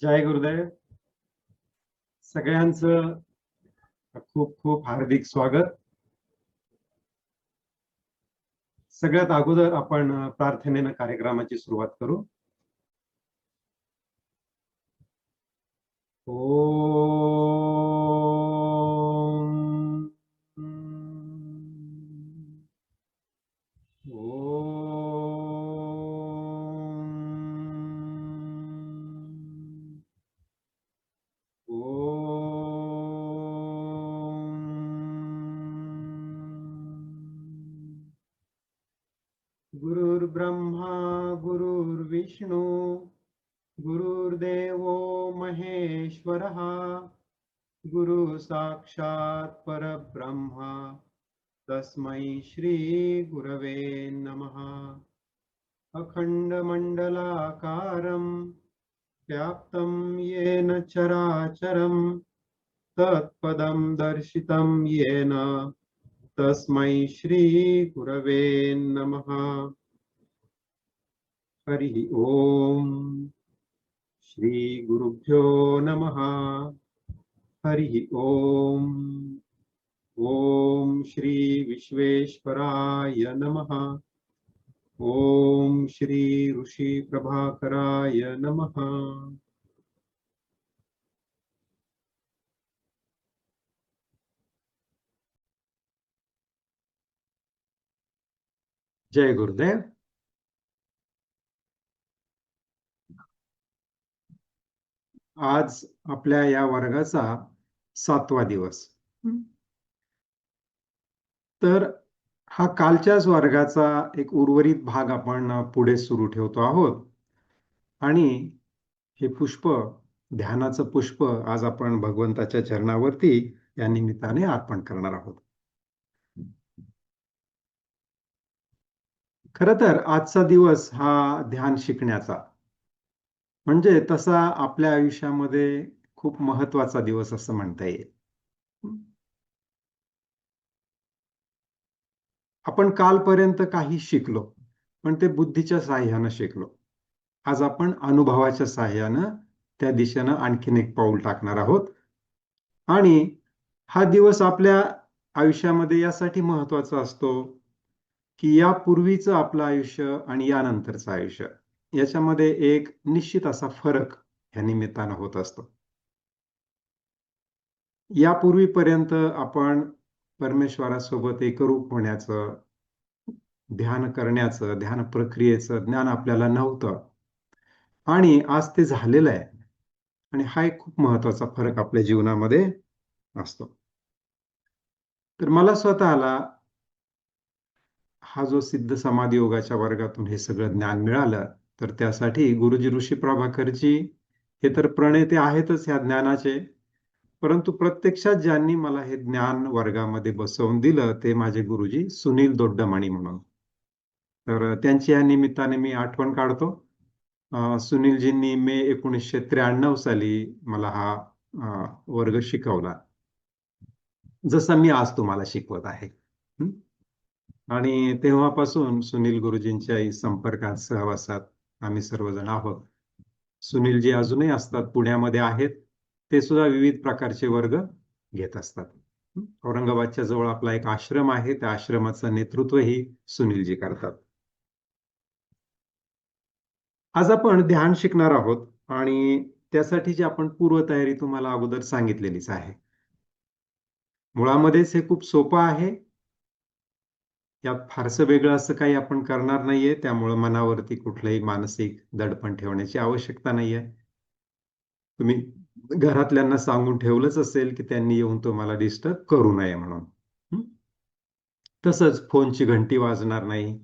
जय गुरुदेव. सगळ्यांचं खूप खूप हार्दिक स्वागत. सगळ्यात अगोदर आपण प्रार्थनेने कार्यक्रमाची सुरुवात करू. ओम गुरुर्ब्रह्मा गुरुर्विष्णू गुरुर्देवो महेश्वरः गुरु साक्षात् परब्रह्मा तस्मै श्री गुरवे नमः. अखंडमंडलाकारं व्याप्तं येन चराचरं तत्पदं दर्शितं येन तस्मै श्री गुरवे नमः. हरि ओम. श्री गुरुभ्यो नमः. हरि ओम. ओम श्री विश्वेश्वराय नमः. ओम श्री ऋषि प्रभाकराय नमः. जय गुरुदेव. आज आपल्या या वर्गाचा 7वा दिवस. तर हा कालच्याच वर्गाचा एक उर्वरित भाग आपण पुढे सुरू ठेवतो आहोत. आणि हे पुष्प, ध्यानाचं पुष्प, आज आपण भगवंताच्या चरणावरती या निमित्ताने अर्पण करणार आहोत. खरं तर आजचा दिवस हा ध्यान शिकण्याचा, म्हणजे तसा आपल्या आयुष्यामध्ये खूप महत्वाचा दिवस असं म्हणता येईल. आपण कालपर्यंत काही शिकलो, पण ते बुद्धीच्या साह्यानं शिकलो. आज आपण अनुभवाच्या साह्यानं त्या दिशेनं आणखीन एक पाऊल टाकणार आहोत. आणि हा दिवस आपल्या आयुष्यामध्ये यासाठी महत्वाचा असतो की यापूर्वीचं आपलं आयुष्य आणि यानंतरचं आयुष्य याच्यामध्ये एक निश्चित असा फरक या निमित्तानं होत असतो. यापूर्वीपर्यंत आपण परमेश्वरासोबत एकरूप होण्याचं, ध्यान करण्याचं, ध्यान प्रक्रियेचं ज्ञान आपल्याला नव्हतं, आणि आज ते झालेलं आहे. आणि हा एक खूप महत्वाचा फरक आपल्या जीवनामध्ये असतो. तर मला स्वतःला हा जो सिद्ध समाधी योगाच्या वर्गातून हे सगळं ज्ञान मिळालं, तर त्यासाठी गुरुजी ऋषी प्रभाकरजी हे तर प्रणेते आहेतच ह्या ज्ञानाचे, परंतु प्रत्यक्षात ज्यांनी मला हे ज्ञान वर्गामध्ये बसवून दिलं ते माझे गुरुजी सुनील दोड्डमणी म्हणून. तर त्यांची या निमित्ताने मी आठवण काढतो. सुनीलजींनी मे 1993 साली मला हा वर्ग शिकवला, जसा मी आज तुम्हाला शिकवत आहे. आणि तेव्हापासून सुनील गुरुजींच्या संपर्कात, सहवासात आम्ही सर्वजण आहोत. सुनीलजी अजूनही असतात, पुण्यामध्ये आहेत. ते सुद्धा विविध प्रकारचे वर्ग घेत असतात. औरंगाबादच्या जवळ आपला एक आश्रम आहे, त्या आश्रमाचं नेतृत्वही सुनीलजी करतात. आज आपण ध्यान शिकणार आहोत आणि त्यासाठीची आपण पूर्वतयारी तुम्हाला अगोदर सांगितलेलीच आहे. मुळामध्येच हे खूप सोपं आहे. यात फारसं वेगळं असं काही आपण करणार नाहीये, त्यामुळे मनावरती कुठलंही मानसिक दडपण ठेवण्याची आवश्यकता नाहीये. तुम्ही घरातल्यांना सांगून ठेवलंच असेल की त्यांनी येऊन तुम्हाला डिस्टर्ब करू नये म्हणून. तसंच फोनची घंटी वाजणार नाही,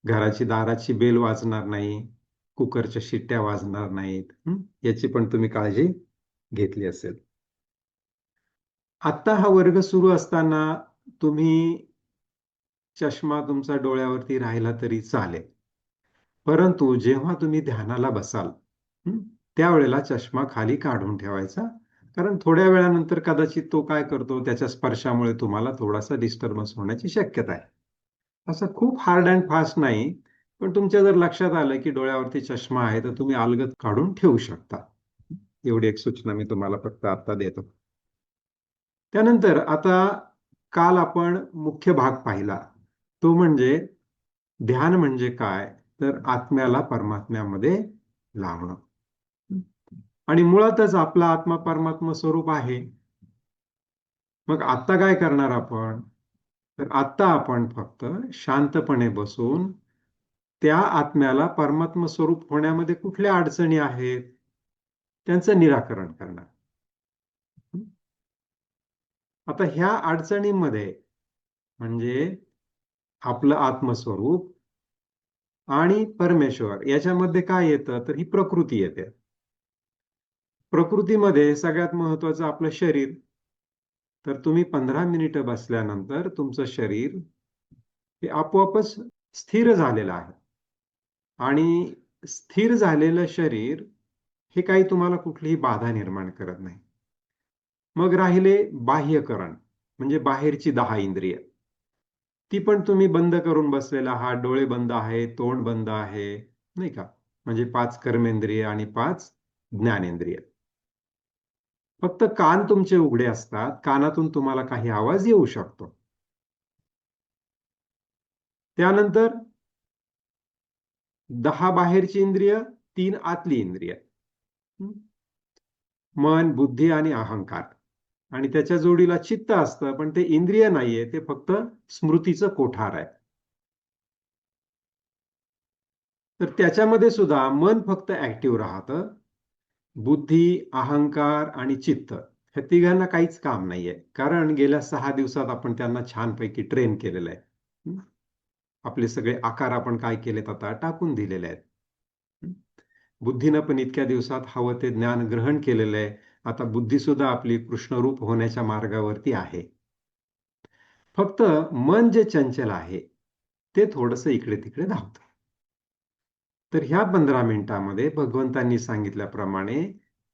घराची दाराची बेल वाजणार नाही, कुकरच्या शिट्ट्या वाजणार नाहीत, याची पण तुम्ही काळजी घेतली असेल. आता हा वर्ग सुरू असताना तुम्ही चष्मा तुमचा डोळ्यावरती राहिला तरी चालेल, परंतु जेव्हा तुम्ही ध्यानाला बसाल त्यावेळेला चष्मा खाली काढून ठेवायचा, कारण थोड्या वेळानंतर कदाचित तो काय करतो, त्याच्या स्पर्शामुळे तुम्हाला थोडासा डिस्टर्बन्स होण्याची शक्यता आहे. असं खूप हार्ड अँड फास्ट नाही, पण तुमच्या जर लक्षात आलं की डोळ्यावरती चष्मा आहे तर तुम्ही अलगद काढून ठेवू शकता. एवढी एक सूचना मी तुम्हाला फक्त आता देतो. त्यानंतर आता काल आपण मुख्य भाग पाहिला, तो म्हणजे ध्यान म्हणजे काय, तर आत्म्याला परमात्म्यामध्ये लावणं. आणि मुळातच आपला आत्मा परमात्मा स्वरूप आहे. मग आता काय करणार आपण, तर आता आपण फक्त शांतपणे बसून त्या आत्म्याला परमात्मा स्वरूप होण्यामध्ये कुठल्या अडचणी आहेत त्यांचं निराकरण करणार. आता ह्या अडचणींमध्ये म्हणजे आपलं आत्मस्वरूप आणि परमेश्वर याच्यामध्ये काय येतं, तर ही प्रकृती येते. प्रकृतीमध्ये सगळ्यात महत्वाचं आपलं शरीर. तर तुम्ही 15 मिनिटं बसल्यानंतर तुमचं शरीर हे आपोआपच स्थिर झालेलं आहे. आणि स्थिर झालेलं शरीर हे काही तुम्हाला कुठलीही बाधा निर्माण करत नाही. मग राहिले बाह्यकरण म्हणजे बाहेरची 10 इंद्रिय. ती पण तुम्ही बंद करून बसलेला आहात, डोळे बंद आहे, तोंड बंद आहे, नाही का? म्हणजे 5 कर्मेंद्रिय आणि 5 ज्ञानेंद्रिय. फक्त कान तुमचे उघडे असतात, कानातून तुम्हाला काही आवाज येऊ शकतो. त्यानंतर 10 बाहेरची इंद्रिय, 3 आतली इंद्रिय. मन, बुद्धी आणि अहंकार. आणि त्याच्या जोडीला चित्त असतं, पण ते इंद्रिय नाहीये, ते फक्त स्मृतीचं कोठार आहे. तर त्याच्यामध्ये सुद्धा मन फक्त ऍक्टिव्ह राहतं. बुद्धी, अहंकार आणि चित्त ह्या तिघांना काहीच काम नाहीये, कारण गेल्या 6 दिवसात आपण त्यांना छानपैकी ट्रेन केलेलं आहे. आपले सगळे आकार आपण काय केलेत आता टाकून दिलेले आहेत. बुद्धीनं पण इतक्या दिवसात हवं ते ज्ञान ग्रहण केलेलं आहे. आता बुद्धी सुद्धा आपली कृष्णरूप होण्याच्या मार्गावरती आहे. फक्त मन जे चंचल आहे ते थोडंसं इकडे तिकडे धावतं. तर ह्या 15 मिनिटांमध्ये भगवंतांनी सांगितल्याप्रमाणे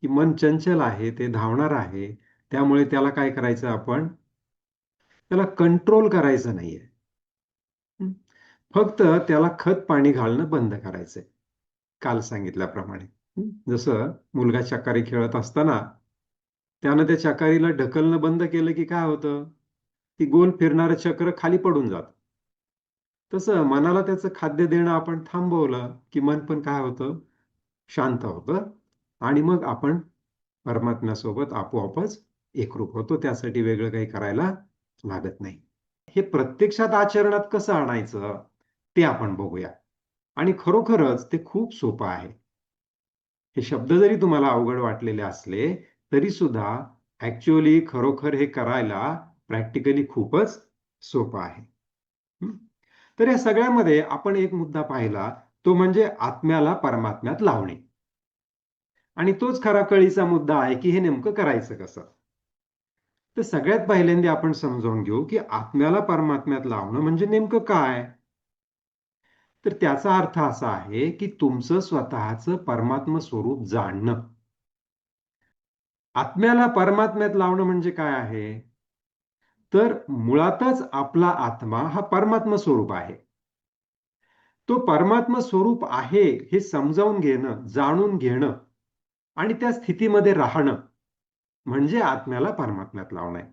की मन चंचल आहे, ते धावणार आहे, त्यामुळे त्याला काय करायचं, आपण त्याला कंट्रोल करायचं नाहीये. फक्त त्याला खत पाणी घालणं बंद करायचंय, काल सांगितल्याप्रमाणे. जसं मुलगा चक्कारी खेळत असताना त्यानं त्या चक्कारीला ढकलणं बंद केलं की काय होतं, ती गोल फिरणारं चक्र खाली पडून जात. तसं मनाला त्याचं खाद्य देणं आपण थांबवलं की मन पण काय होतं, शांत होतं. आणि मग आपण परमात्म्यासोबत आपोआपच एकरूप होतो. त्यासाठी वेगळं काही करायला लागत नाही. हे प्रत्यक्षात आचरणात कसं आणायचं ते आपण बघूया. आणि खरोखरच ते खूप सोपं आहे. हे शब्द जरी तुम्हाला अवघड वाटलेले असले तरी सुद्धा ऍक्च्युअली खरोखर हे करायला प्रॅक्टिकली खूपच सोपं आहे. तर या सगळ्यामध्ये आपण एक मुद्दा पाहिला, तो म्हणजे आत्म्याला परमात्म्यात लावणे. आणि तोच खरा कळीचा मुद्दा आहे की हे नेमकं करायचं कसं. तर सगळ्यात पहिल्यांदा आपण समजावून घेऊ की आत्म्याला परमात्म्यात लावणं म्हणजे नेमकं काय. तर त्याचा अर्थ असा आहे की तुमचं स्वतःचं परमात्म स्वरूप जाणणं. आत्म्याला परमात्म्यात लावणं म्हणजे काय आहे, तर मुळातच आपला आत्मा हा परमात्म स्वरूप आहे. तो परमात्म स्वरूप आहे हे समजावून घेणं, जाणून घेणं आणि त्या स्थितीमध्ये राहणं म्हणजे आत्म्याला परमात्म्यात लावणं आहे.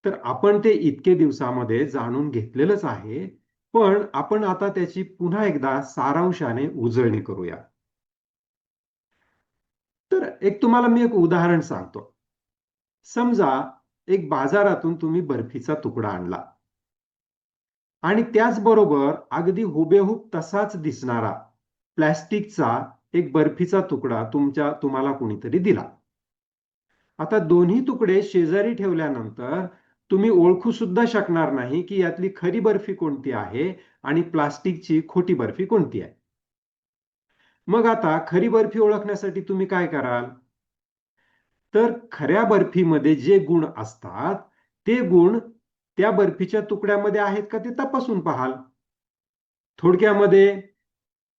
तर आपण ते इतके दिवसामध्ये जाणून घेतलेलंच आहे, पण आपण आता त्याची पुन्हा एकदा सारांशाने उजळणी करूया. तर तुम्हाला मी एक उदाहरण सांगतो. समजा एक बाजारातून तुम्ही बर्फीचा तुकडा आणला आणि त्याचबरोबर अगदी हुबेहूब तसाच दिसणारा प्लॅस्टिकचा एक बर्फीचा तुकडा तुम्हाला कोणीतरी दिला. आता दोन्ही तुकडे शेजारी ठेवल्यानंतर तुम्ही ओळखू सुद्धा शकणार नाही की यातली खरी बर्फी कोणती आहे आणि प्लास्टिकची खोटी बर्फी कोणती आहे. मग आता खरी बर्फी ओळखण्यासाठी तुम्ही काय कराल, तर खऱ्या बर्फीमध्ये जे गुण असतात ते गुण त्या बर्फीच्या तुकड्यामध्ये आहेत का ते तपासून पाहाल. थोडक्यामध्ये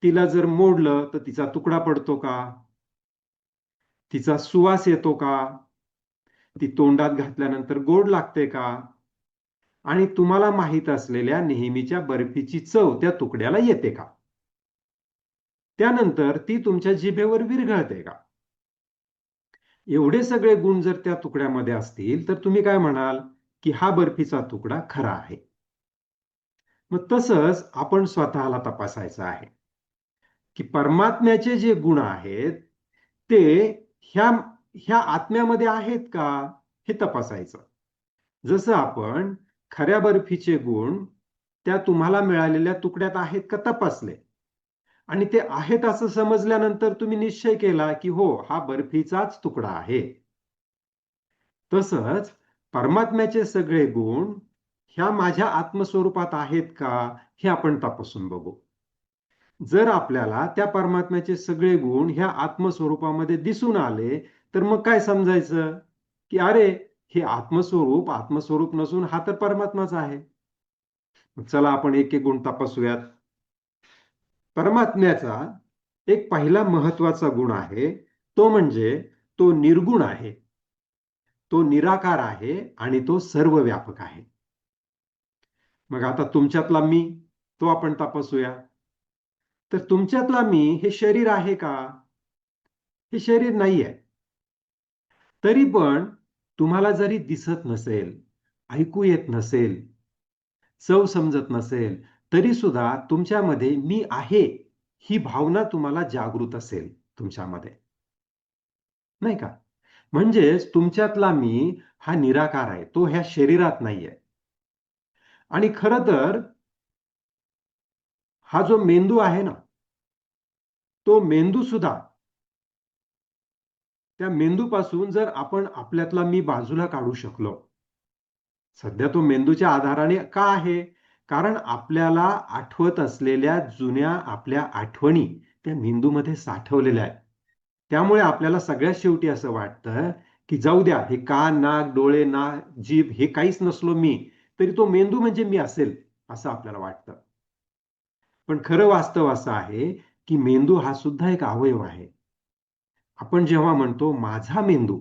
तिला जर मोडलं तर तिचा तुकडा पडतो का, तिचा सुवास येतो का, ती तोंडात घातल्यानंतर गोड लागते का, आणि तुम्हाला माहित असलेल्या नेहमीच्या बर्फीची चव त्या तुकड्याला येते का, त्यानंतर ती तुमच्या जिभेवर विरघळते का. एवढे सगळे गुण जर त्या तुकड्यामध्ये असतील तर तुम्ही काय म्हणाल की हा बर्फीचा तुकडा खरा आहे. मग तसंच आपण स्वतःला तपासायचं आहे की परमात्म्याचे जे गुण आहेत ते ह्या ह्या आत्म्यामध्ये आहेत का हे तपासायचं. जसं आपण खऱ्या बर्फीचे गुण त्या तुम्हाला मिळालेल्या तुकड्यात आहेत का तपासले आणि ते आहेत असं समजल्यानंतर तुम्ही निश्चय केला की हो हा बर्फीचाच तुकडा आहे. तसंच परमात्म्याचे सगळे गुण ह्या माझ्या आत्मस्वरूपात आहेत का हे आपण तपासून बघू. जर आपल्याला त्या परमात्म्याचे सगळे गुण ह्या आत्मस्वरूपामध्ये दिसून आले तर मग काय समजायचं की अरे हे आत्मस्वरूप आत्मस्वरूप नसून हा तर परमात्माच आहे. चला आपण एक एक गुण तपासूयात. परमात्म्याचा एक पहिला महत्वाचा गुण आहे तो म्हणजे तो निर्गुण आहे, तो निराकार आहे आणि तो सर्वव्यापक आहे. मग आता तुमच्यातला मी तो आपण तपासूया. तर तुमच्यातला मी हे शरीर आहे का? हे शरीर नाही आहे. तरी पण तुम्हाला जरी दिसत नसेल, ऐकू येत नसेल, चव समजत नसेल, तरी सुद्धा तुमच्यामध्ये मी आहे ही भावना तुम्हाला जागृत असेल तुमच्यामध्ये. नाही का? म्हणजेच तुमच्यातला मी हा निराकार आहे. तो ह्या शरीरात नाहीये. आणि खरं तर हा जो मेंदू आहे ना, तो मेंदू सुद्धा त्या मेंदूपासून जर आपण आपल्यातला मी बाजूला काढू शकलो, सध्या तो मेंदूच्या आधाराने का आहे? कारण आपल्याला आठवत असलेल्या जुन्या आपल्या आठवणी त्या मेंदूमध्ये साठवलेल्या आहेत. त्यामुळे आपल्याला सगळ्यात शेवटी असं वाटतं, की जाऊ द्या हे कान, नाक, डोळे, जीभ हे काहीच नसलो मी, तरी तो मेंदू म्हणजे मी असेल, असं आपल्याला वाटतं. पण खरं वास्तव असं आहे, की मेंदू हा सुद्धा एक अवयव आहे. आपण जेव्हा म्हणतो माझा मेंदू,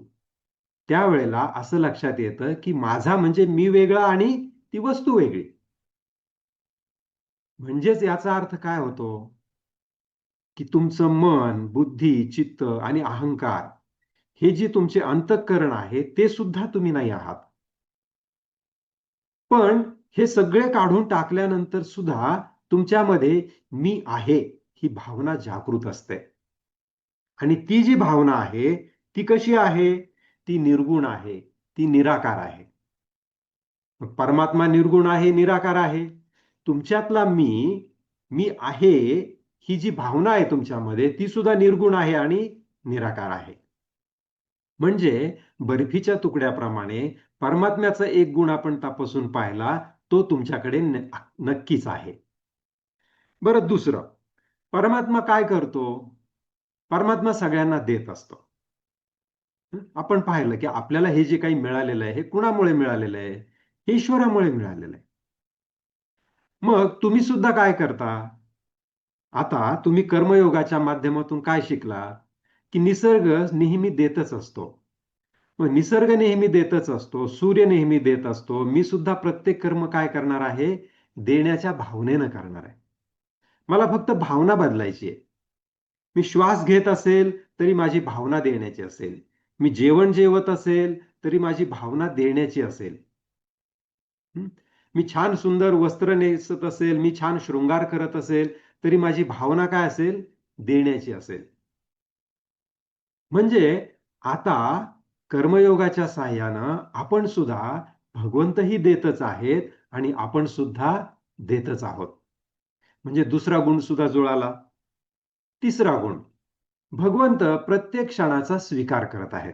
त्यावेळेला असं लक्षात येतं, की माझा म्हणजे मी वेगळा आणि ती वस्तू वेगळी. म्हणजेच याचा अर्थ काय होतो, की तुमचं मन, बुद्धी, चित्त आणि अहंकार हे जे तुमचे अंतःकरण आहे, ते सुद्धा तुम्ही नाही आहात. पण हे सगळे काढून टाकल्यानंतर सुद्धा तुमच्यामध्ये मी आहे ही भावना जागृत असते. आणि ती जी भावना आहे, ती कशी आहे? ती निर्गुण आहे, ती निराकार आहे. परमात्मा निर्गुण आहे, निराकार आहे. तुमच्यातला मी आहे, ही जी भावना आहे तुमच्यामध्ये, ती सुद्धा निर्गुण आहे आणि निराकार आहे. म्हणजे बर्फीच्या तुकड्याप्रमाणे परमात्म्याचा एक गुण आपण तपासून पाहिला, तो तुमच्याकडे नक्कीच आहे. बरं दुसरं, परमात्मा काय करतो? परमात्मा सगळ्यांना देत असतो. आपण पाहिलं की आपल्याला हे जे काही मिळालेलं आहे, हे कुणामुळे मिळालेलं आहे? हे ईश्वरामुळे मिळालेलं आहे. मग तुम्ही सुद्धा काय करता? आता तुम्ही कर्मयोगाच्या माध्यमातून काय शिकला? की निसर्ग नेहमी देतच असतो. मग निसर्ग नेहमी देतच असतो, सूर्य नेहमी देत असतो. मी सुद्धा प्रत्येक कर्म काय करणार आहे? देण्याच्या भावनेनं करणार आहे. मला फक्त भावना बदलायची आहे. मी श्वास घेत असेल, तरी माझी भावना देण्याची असेल. मी जेवण जेवत असेल, तरी माझी भावना देण्याची असेल. हं? मी छान सुंदर वस्त्र नेसत असेल, मी छान शृंगार करत असेल, तरी माझी भावना काय असेल? देण्याची असेल. म्हणजे आता कर्मयोगाच्या साहाय्यानं आपण सुद्धा भगवंतही देतच आहेत आणि आपण सुद्धा देतच आहोत. म्हणजे दुसरा गुण सुद्धा जुळाला. तिसरा गुण, भगवंत प्रत्येक क्षणाचा स्वीकार करत आहेत.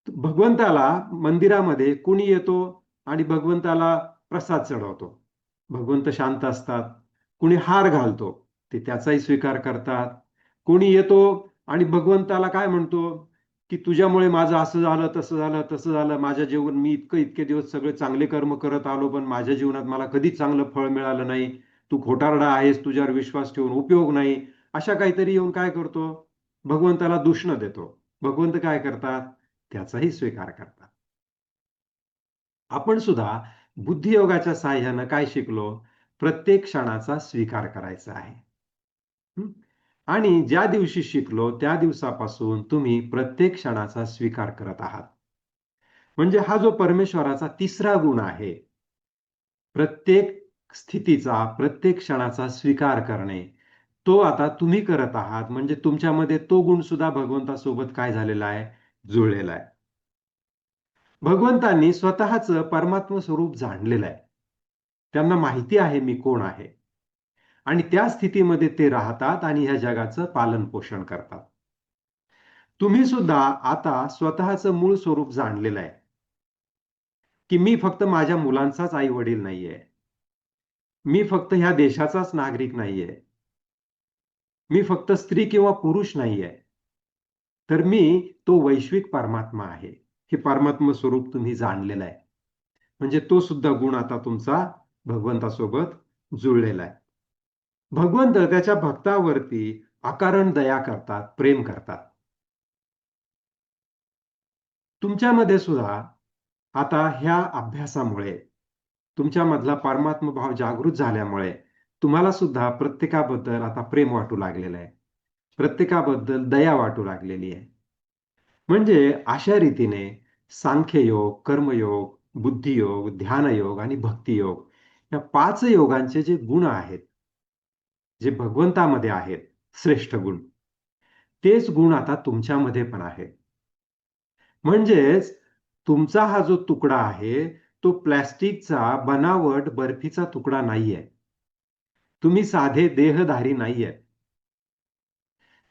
भगवंताला मंदिरामध्ये कुणी येतो आणि भगवंताला प्रसाद चढवतो. भगवंत शांत असतात. कुणी हार घालतो, ते त्याचाही स्वीकार करतात. कोणी येतो आणि भगवंताला काय म्हणतो, की तुझ्यामुळे माझं असं झालं, तसं झालं, तसं झालं. माझ्या जीवन मी इतके दिवस सगळे चांगले कर्म करत आलो, पण माझ्या जीवनात मला कधीच चांगलं फळ मिळालं नाही. तू खोटारडा आहेस, तुझ्यावर विश्वास ठेवून उपयोग नाही. अशा काहीतरी येऊन काय करतो, भगवंताला दूषणं देतो. भगवंत काय करतात? त्याचाही स्वीकार करतात. आपण सुद्धा बुद्धियोगाच्या साहाय्यानं काय शिकलो? प्रत्येक क्षणाचा स्वीकार करायचा आहे. हं? आणि ज्या दिवशी शिकलो त्या दिवसापासून तुम्ही प्रत्येक क्षणाचा स्वीकार करत आहात. म्हणजे हा जो परमेश्वराचा तिसरा गुण आहे, प्रत्येक स्थितीचा, प्रत्येक क्षणाचा स्वीकार करणे, तो आता तुम्ही करत आहात. म्हणजे तुमच्यामध्ये तो गुण सुद्धा भगवंतासोबत काय झालेला आहे? जुळलेला आहे. भगवंतांनी स्वतःचं परमात्म स्वरूप जाणलेलं आहे. त्यांना माहिती आहे मी कोण आहे. आणि त्या स्थितीमध्ये ते राहतात आणि ह्या जगाचं पालन-पोषण करतात. तुम्ही सुद्धा आता स्वतःचं मूळ स्वरूप जाणलेलं आहे, की मी फक्त माझ्या मुलांचाच आई-वडील नाहीये. मी फक्त ह्या देशाचाच नागरिक नाहीये. मी फक्त स्त्री किंवा पुरुष नाहीये. तर मी तो वैश्विक परमात्मा आहे. हे परमात्म स्वरूप तुम्ही जाणलेलं आहे. म्हणजे तो सुद्धा गुण आता तुमचा भगवंतासोबत जुळलेला आहे. भगवंत त्याच्या भक्तावरती अकारण दया करतात, प्रेम करतात. तुमच्यामध्ये सुद्धा आता ह्या अभ्यासामुळे, तुमच्यामधला परमात्म भाव जागृत झाल्यामुळे तुम्हाला सुद्धा प्रत्येकाबद्दल आता प्रेम वाटू लागलेलं आहे. प्रत्येकाबद्दल दया वाटू लागलेली आहे. म्हणजे अशा रीतीने सांख्ययोग, कर्मयोग, बुद्धियोग, ध्यानयोग आणि भक्तियोग या 5 योगांचे जे गुण आहेत, जे भगवंतामध्ये आहेत, श्रेष्ठ गुण, तेच गुण आता तुमच्यामध्ये पण आहेत. म्हणजेच तुमचा हा जो तुकडा आहे, तो प्लास्टिकचा बनावट बर्फीचा तुकडा नाहीये. तुम्ही साधे देहधारी नाहीये.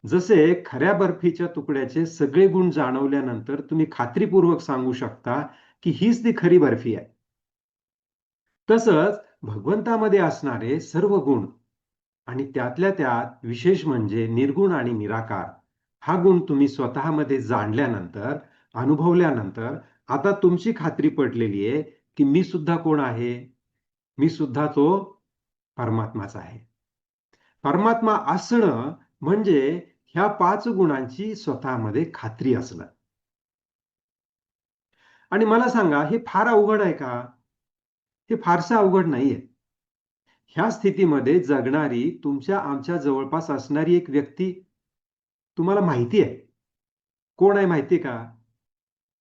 जसे खऱ्या बर्फीच्या तुकड्याचे सगळे गुण जाणवल्यानंतर तुम्ही खात्रीपूर्वक सांगू शकता, की हीच ती खरी बर्फी आहे. तसंच भगवंतामध्ये असणारे सर्व गुण आणि त्यातल्या त्यात विशेष म्हणजे निर्गुण आणि निराकार हा गुण तुम्ही स्वतःमध्ये जाणल्यानंतर, अनुभवल्यानंतर आता तुमची खात्री पटलेली आहे, की मी सुद्धा कोण आहे? मी सुद्धा तो परमात्माच आहे. परमात्मा असणं म्हणजे ह्या 5 गुणांची स्वतःमध्ये खात्री असणं. आणि मला सांगा, हे फार अवघड आहे का? हे फारसं अवघड नाहीये. ह्या स्थितीमध्ये जगणारी तुमच्या आमच्या जवळपास असणारी एक व्यक्ती तुम्हाला माहिती आहे. कोण आहे माहिती का?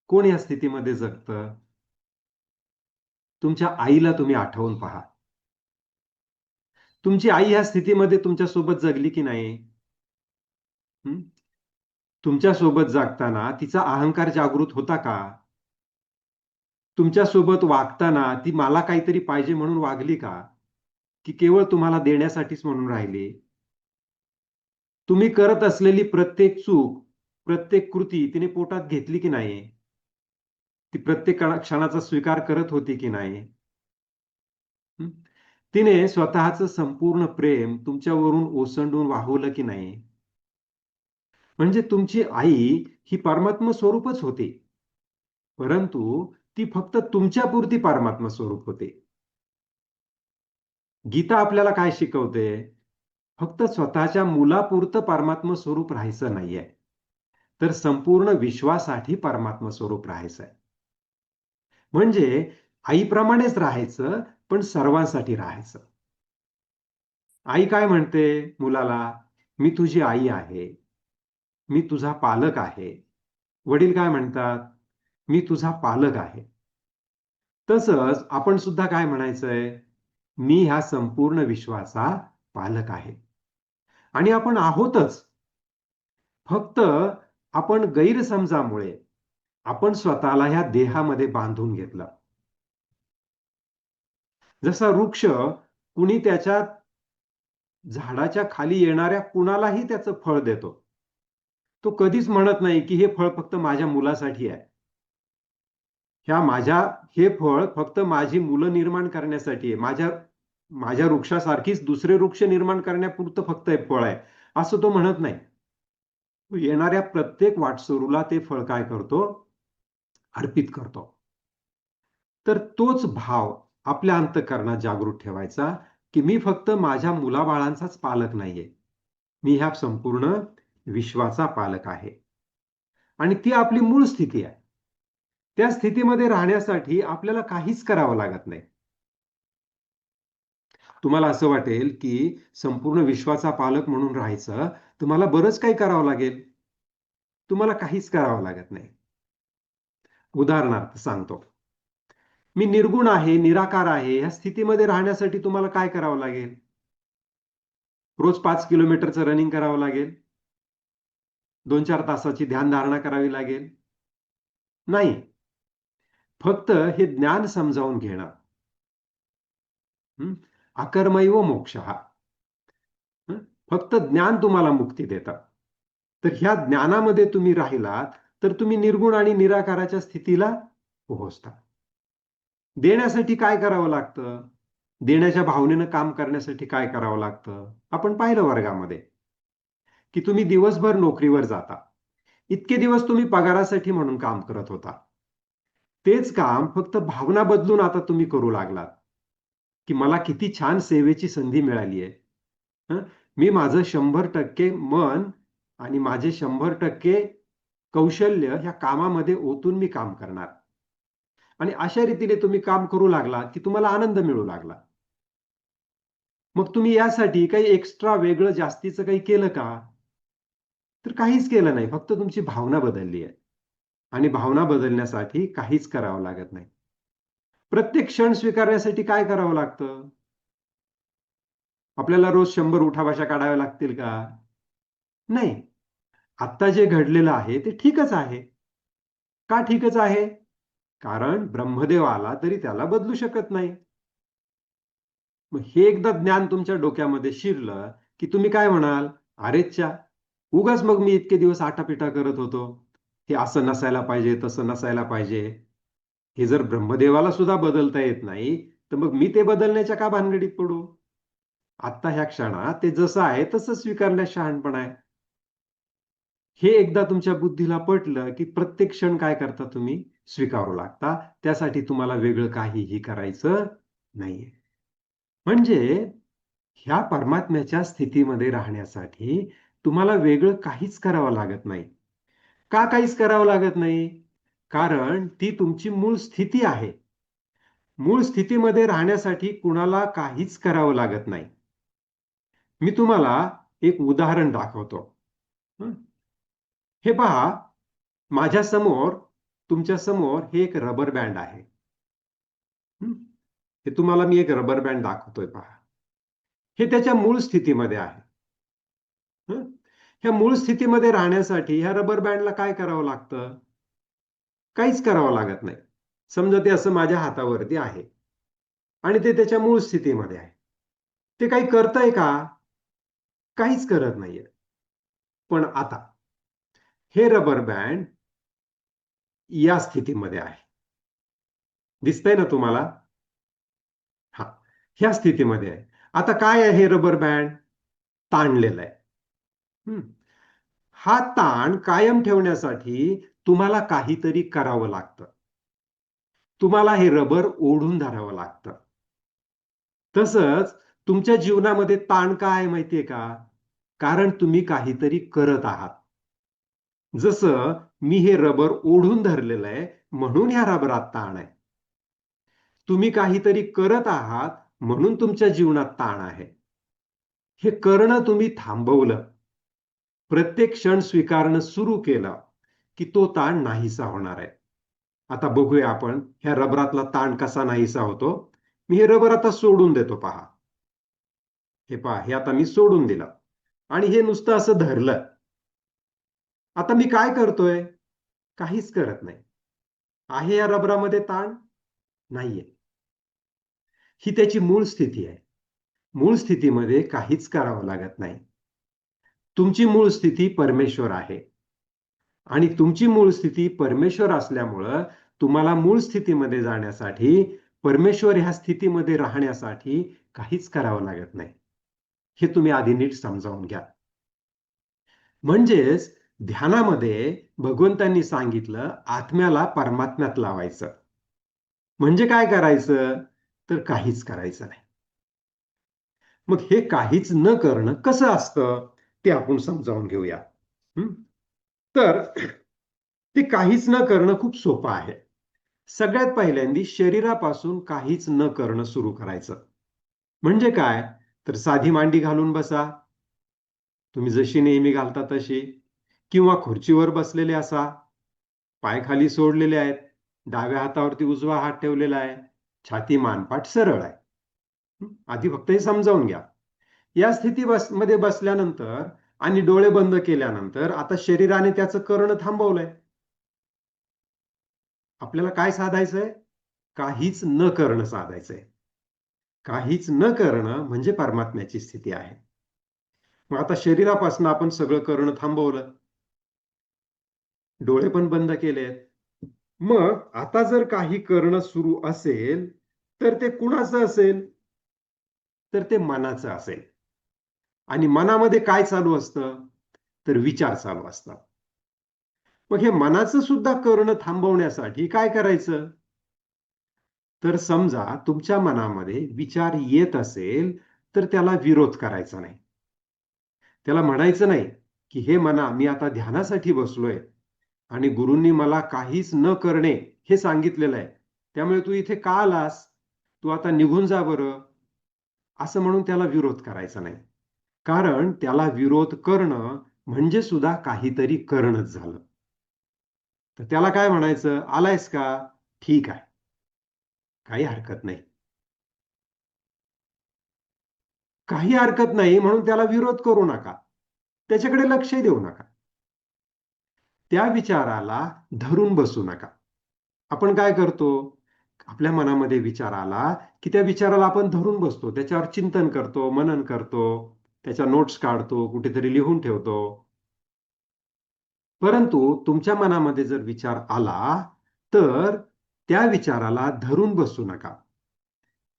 कोण या स्थितीमध्ये जगतं? तुमच्या आईला तुम्ही आठवून पहा. तुमची आई ह्या स्थितीमध्ये तुमच्यासोबत जगली की नाही? हं? तुमच्यासोबत जगताना तिचा अहंकार जागृत होता का? तुमच्यासोबत वागताना ती मला काहीतरी पाहिजे म्हणून वागली का? की केवळ तुम्हाला देण्यासाठीच म्हणून राहिली? तुम्ही करत असलेली प्रत्येक चूक, प्रत्येक कृती तिने पोटात घेतली की नाही? ती प्रत्येक क्षणाचा स्वीकार करत होती की नाही? हं? तिने स्वतःचं संपूर्ण प्रेम तुमच्यावरून ओसंडून वाहवलं की नाही? म्हणजे तुमची आई ही परमात्म स्वरूपच होती. परंतु ती फक्त तुमच्यापुरती परमात्म स्वरूप होते. गीता आपल्याला काय शिकवते? फक्त स्वतःच्या मुलापुरतं परमात्म स्वरूप राहायचं नाहीये. तर संपूर्ण विश्वासाठी परमात्म स्वरूप राहायचंय. म्हणजे आईप्रमाणेच राहायचं, पण सर्वांसाठी राहायचं. आई काय म्हणते मुलाला? "मी तुझी आई आहे. मी तुझा पालक आहे." वडील काय म्हणतात? "मी तुझा पालक आहे." तसंच आपण सुद्धा काय म्हणायचंय? "मी ह्या संपूर्ण विश्वाचा पालक आहे." आणि आपण आहोतच. फक्त आपण गैरसमजामुळे आपण स्वतःला ह्या देहामध्ये बांधून घेतलं. जसा वृक्ष कुणी त्याच्या झाडाच्या खाली येणाऱ्या कुणालाही त्याचं फळ देतो. तो कधीच म्हणत नाही, की हे फळ फक्त माझ्या मुलासाठी आहे. हे फळ फक्त माझी मुलं निर्माण करण्यासाठी आहे. माझ्या माझ्या वृक्षासारखीच दुसरे वृक्ष निर्माण करण्यापुरतं फक्त हे फळ आहे, असं तो म्हणत नाही. येणाऱ्या प्रत्येक वाटसरूला ते फळ काय करतो? अर्पित करतो. तर तोच भाव आपल्या अंतःकरणात जागृत ठेवायचा, की मी फक्त माझ्या मुलाबाळांचाच पालक नाहीये. मी ह्या संपूर्ण विश्वाचा पालक आहे. आणि ती आपली मूळ स्थिती आहे. त्या स्थितीमध्ये राहण्यासाठी आपल्याला काहीच करावं लागत नाही. तुम्हाला असं वाटेल, की संपूर्ण विश्वाचा पालक म्हणून राहायचं, तुम्हाला बरंच काही करावं लागेल. तुम्हाला काहीच करावं लागत नाही. उदाहरणार्थ सांगतो. मी निर्गुण आहे, निराकार आहे, ह्या स्थितीमध्ये राहण्यासाठी तुम्हाला काय करावं लागेल? रोज 5 किलोमीटरचं रनिंग करावं लागेल? 2-4 तासाची ध्यानधारणा करावी लागेल? नाही. फक्त हे ज्ञान समजावून घेणं. अकर्मैव मोक्षः. फक्त ज्ञान तुम्हाला मुक्ती देतं. तर ह्या ज्ञानामध्ये तुम्ही राहिलात, तर तुम्ही निर्गुण आणि निराकाराच्या स्थितीला पोहोचता. देण्यासाठी काय करावं लागतं? देण्याच्या भावनेनं काम करण्यासाठी काय करावं लागतं? आपण पाहिलं वर्गामध्ये, की तुम्ही दिवसभर नोकरीवर जाता. इतके दिवस तुम्ही पगारासाठी म्हणून काम करत होता. तेच काम फक्त भावना बदलून आता तुम्ही करू लागलात, की मला किती छान सेवेची संधी मिळाली आहे. मी माझं 100% मन आणि माझे 100% कौशल्य ह्या कामामध्ये ओतून मी काम करणार. आणि अशा रीतीने तुम्ही काम करू लागला, की तुम्हाला आनंद मिळू लागला. मग तुम्ही यासाठी काही एक्स्ट्रा वेगळं जास्तीचं काही केलं का? तर काहीच केलं नाही. फक्त तुमची भावना बदलली आहे. आणि भावना बदलण्यासाठी काहीच करावं लागत नाही. प्रत्येक क्षण स्वीकारण्यासाठी काय करावं लागतं? आपल्याला रोज 100 उठाबशा काढाव्या लागतील का? नाही. आत्ता जे घडलेलं आहे ते ठीकच आहे. का ठीकच आहे? कारण ब्रह्मदेव आला तरी त्याला बदलू शकत नाही. मग हे एकदा ज्ञान तुमच्या डोक्यामध्ये शिरलं, की तुम्ही काय म्हणाल? "अरेच्चा! उगाच मग मी इतके दिवस आटापिटा करत होतो. हे असं नसायला पाहिजे, तसं नसायला पाहिजे. हे जर ब्रह्मदेवाला सुद्धा बदलता येत नाही, तर मग मी ते बदलण्याच्या का भानगडीत पडू? आत्ता ह्या क्षणात ते जसं आहे तसं स्वीकारण्यात शहाणपण आहे." हे एकदा तुमच्या बुद्धीला पटलं, की प्रत्येक क्षण काय करता तुम्ही? स्वीकारू लागता. त्यासाठी तुम्हाला वेगळं काहीही करायचं नाहीये. म्हणजे ह्या परमात्म्याच्या स्थितीमध्ये राहण्यासाठी तुम्हाला वेगळं काहीच करावं लागत नाही. का काहीच करावं लागत नाही? कारण ती तुमची मूळ स्थिती आहे. मूळ स्थितीमध्ये राहण्यासाठी कुणाला काहीच करावं लागत नाही. मी तुम्हाला एक उदाहरण दाखवतो. हं. हे पहा, माझ्या समोर, तुमच्या समोर हे एक रबर बँड आहे. हे तुम्हाला मी एक रबर बँड दाखवतोय पहा. हे त्याच्या मूळ स्थितीमध्ये आहे. ह्या मूळ स्थितीमध्ये राहण्यासाठी ह्या रबर बँडला काय करावं लागतं? काहीच करावं लागत नाही. समजा ते असं माझ्या हातावरती आहे आणि ते त्याच्या मूळ स्थितीमध्ये आहे. ते काही करतंय का? काहीच करत नाहीये. पण आता हे रबर बँड या स्थितीमध्ये आहे. दिसतंय ना तुम्हाला? हां. ह्या स्थितीमध्ये आहे. आता काय आहे हे रबर बँड? ताणलेलं आहे. हं. हा ताण कायम ठेवण्यासाठी तुम्हाला काहीतरी करावं लागतं. तुम्हाला हे रबर ओढून धरावं लागतं. तसंच तुमच्या जीवनामध्ये ताण का आहे माहितीये का? कारण तुम्ही काहीतरी करत आहात. जसं मी हे रबर ओढून धरलेलं आहे, म्हणून ह्या रबरात ताण आहे. तुम्ही काहीतरी करत आहात, म्हणून तुमच्या जीवनात ताण आहे. हे करणं तुम्ही थांबवलं. प्रत्येक क्षण स्वीकारणं सुरू केलं, की तो ताण नाहीसा होणार आहे. आता बघूया आपण ह्या रबरातला ताण कसा नाहीसा होतो. मी हे रबर आता सोडून देतो पहा. हे पहा, हे आता मी सोडून दिलं आणि हे नुसतं असं धरलं. आता मी काय करतोय? काहीच करत नाही. आहे या रबरामध्ये ताण? नाहीये. ही त्याची मूळ स्थिती आहे. मूळ स्थितीमध्ये काहीच करावं लागत नाही. तुमची मूळ स्थिती परमेश्वर आहे. आणि तुमची मूळ स्थिती परमेश्वर असल्यामुळं तुम्हाला मूळ स्थितीमध्ये जाण्यासाठी, परमेश्वर ह्या स्थितीमध्ये राहण्यासाठी काहीच करावं लागत नाही. हे तुम्ही आधी नीट समजावून घ्या. म्हणजेच ध्यानामध्ये भगवंतांनी सांगितलं आत्म्याला परमात्म्यात लावायचं. म्हणजे काय करायचं? तर काहीच करायचं नाही. मग हे काहीच न करणं कसं असतं? ते आपण समजावून घेऊया. हं? तर ते काहीच न करणं खूप सोपं आहे. सगळ्यात पहिल्यांदी शरीरापासून काहीच न करणं सुरू करायचं. म्हणजे काय? तर साधी मांडी घालून बसा. तुम्ही जशी नेहमी घालता तशी, किंवा खुर्चीवर बसलेले असा, पाय खाली सोडलेले आहेत, डाव्या हातावरती उजवा हात ठेवलेला आहे, छाती मानपाठ सरळ आहे. आधी फक्त हे समजावून घ्या. या मध्ये बसल्यानंतर आणि डोळे बंद केल्यानंतर आता शरीराने त्याचं करणं थांबवलंय. आपल्याला काय साधायचंय? काहीच न करणं साधायचंय. काहीच न करणं म्हणजे परमात्म्याची स्थिती आहे. मग आता शरीरापासून आपण सगळं करणं थांबवलं, डोळे पण बंद केलेत. मग आता जर काही करणं सुरू असेल तर ते कुणाचं असेल? तर ते मनाचं असेल. आणि मनामध्ये काय चालू असतं? तर विचार चालू असतात. मग हे मनाचं सुद्धा करणं थांबवण्यासाठी काय करायचं? तर समजा तुमच्या मनामध्ये विचार येत असेल तर त्याला विरोध करायचा नाही. त्याला म्हणायचं नाही की हे मना, मी आता ध्यानासाठी बसलोय आणि गुरूंनी मला काहीच न करणे हे सांगितलेलं आहे, त्यामुळे तू इथे का आलास? तू आता निघून जा बरं. असं म्हणून त्याला विरोध करायचा नाही. कारण त्याला विरोध करणं म्हणजे सुद्धा काहीतरी करणंच झालं. तर त्याला काय म्हणायचं? आलायस का? ठीक आहे, काही हरकत नाही. काही हरकत नाही म्हणून त्याला विरोध करू नका, त्याच्याकडे लक्ष देऊ नका, त्या विचाराला धरून बसू नका. आपण काय करतो? आपल्या मनामध्ये विचार आला की त्या विचाराला आपण धरून बसतो, त्याच्यावर चिंतन करतो, मनन करतो, त्याच्या नोट्स काढतो, कुठेतरी लिहून ठेवतो. परंतु तुमच्या मनामध्ये जर विचार आला तर त्या विचाराला धरून बसू नका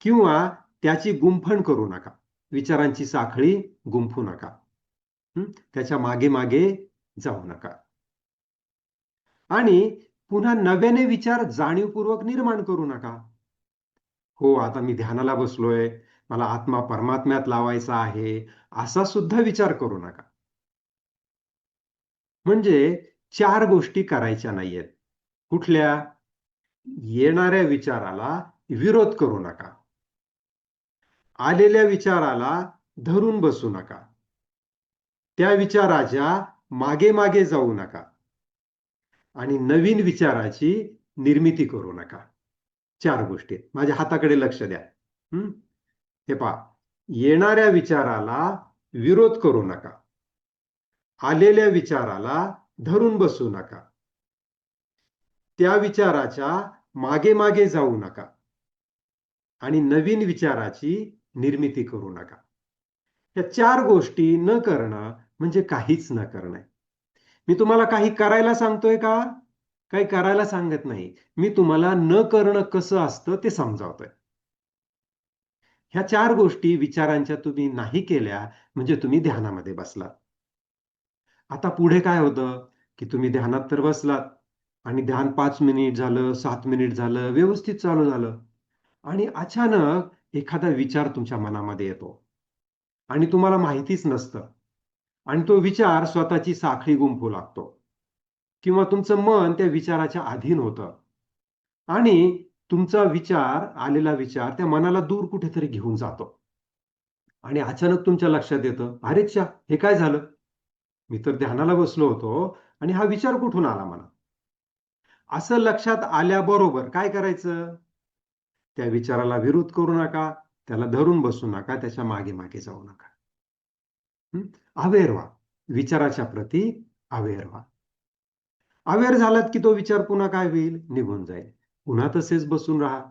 किंवा त्याची गुंफण करू नका. विचारांची साखळी गुंफू नका. त्याच्या मागे मागे जाऊ नका. आणि पुन्हा नव्याने विचार जाणीवपूर्वक निर्माण करू नका. हो, आता मी ध्यानाला बसलोय, मला आत्मा परमात्म्यात लावायचा आहे, असा सुद्धा विचार करू नका. म्हणजे 4 गोष्टी करायच्या नाहीयेत. कुठल्या? येणाऱ्या विचाराला विरोध करू नका, आलेल्या विचाराला धरून बसू नका, त्या विचाराच्या मागे मागे जाऊ नका आणि नवीन विचाराची निर्मिती करू नका. 4 गोष्टी. माझ्या हाताकडे लक्ष द्या. हे पहा, येणाऱ्या विचाराला विरोध करू नका, आलेल्या विचाराला धरून बसू नका, त्या विचाराच्या मागे मागे जाऊ नका आणि नवीन विचाराची निर्मिती करू नका. या 4 गोष्टी न करणं म्हणजे काहीच न करणं. मी तुम्हाला काही करायला सांगतोय का? काही करायला सांगत नाही. मी तुम्हाला न करणं कसं असतं ते समजावतोय. ह्या 4 गोष्टी विचारांच्या तुम्ही नाही केल्या म्हणजे तुम्ही ध्यानामध्ये बसलात. आता पुढे काय होतं की तुम्ही ध्यानात तर बसलात आणि ध्यान 5 मिनिट झालं, 7 मिनिट झालं, व्यवस्थित चालू झालं आणि अचानक एखादा विचार तुमच्या मनामध्ये येतो आणि तुम्हाला माहितीच नसतं आणि तो विचार स्वतःची साखळी गुंफू लागतो किंवा तुमचं मन त्या विचाराच्या अधीन होतं आणि तुमचा विचार, आलेला विचार त्या मनाला दूर कुठेतरी घेऊन जातो आणि अचानक तुमच्या लक्षात येतं, अरे च्या, हे काय झालं? मी तर ध्यानाला बसलो होतो आणि हा विचार कुठून आला मला? असं लक्षात आल्याबरोबर काय करायचं? त्या विचाराला विरोध करू नका, त्याला धरून बसू नका, त्याच्या मागे मागे जाऊ नका. अवेअर व्हा, विचाराच्या प्रती अवेअर व्हा. अवेअर झालात की तो विचार पुन्हा काय होईल? निघून जाईल. पुन्हा तसेच बसून राहा.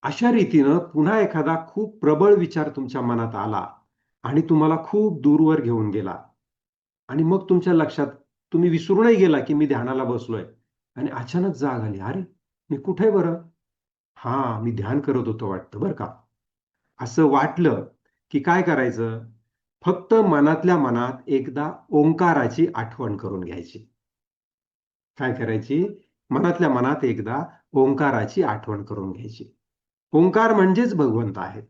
अशा रीतीनं पुन्हा एखादा खूप प्रबळ विचार तुमच्या मनात आला आणि तुम्हाला खूप दूरवर घेऊन गेला आणि मग तुमच्या लक्षात, तुम्ही विसरूनही गेला की मी ध्यानाला बसलोय आणि अचानक जाग आली, अरे मी कुठे बरं? हा, मी ध्यान करत होतो वाटतं बरं का. असं वाटलं की काय करायचं? फक्त मनातल्या मनात एकदा ओंकाराची आठवण करून घ्यायची. काय करायची? मनातल्या मनात एकदा ओंकाराची आठवण करून घ्यायची. ओंकार म्हणजेच भगवंत आहेत.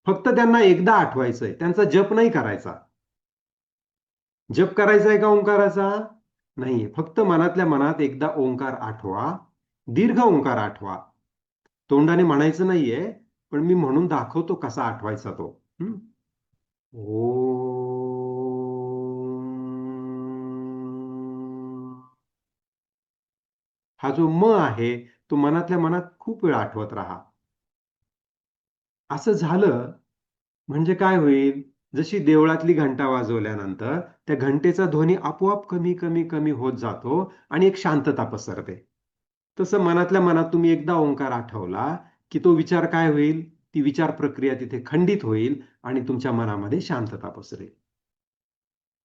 फक्त त्यांना एकदा आठवायचंय, त्यांचा जप नाही करायचा. जप करायचा आहे का ओंकाराचा? नाहीये. फक्त मनातल्या मनात एकदा ओंकार आठवा, दीर्घ ओंकार आठवा. तोंडाने म्हणायचं नाहीये, पण मी म्हणून दाखवतो कसा आठवायचा तो. ओम. हा जो म आहे तो मनातल्या मनात खूप वेळ आठवत राहा. असं झालं म्हणजे काय होईल? जशी देवळातली घंटा वाजवल्यानंतर त्या घंटेचा ध्वनी आपोआप कमी कमी कमी होत जातो आणि एक शांतता पसरते. तसं मनातल्या मनात तुम्ही एकदा ओंकार आठवला की तो विचार काय होईल? ती विचार प्रक्रिया तिथे खंडित होईल आणि तुमच्या मनामध्ये शांतता पसरेल.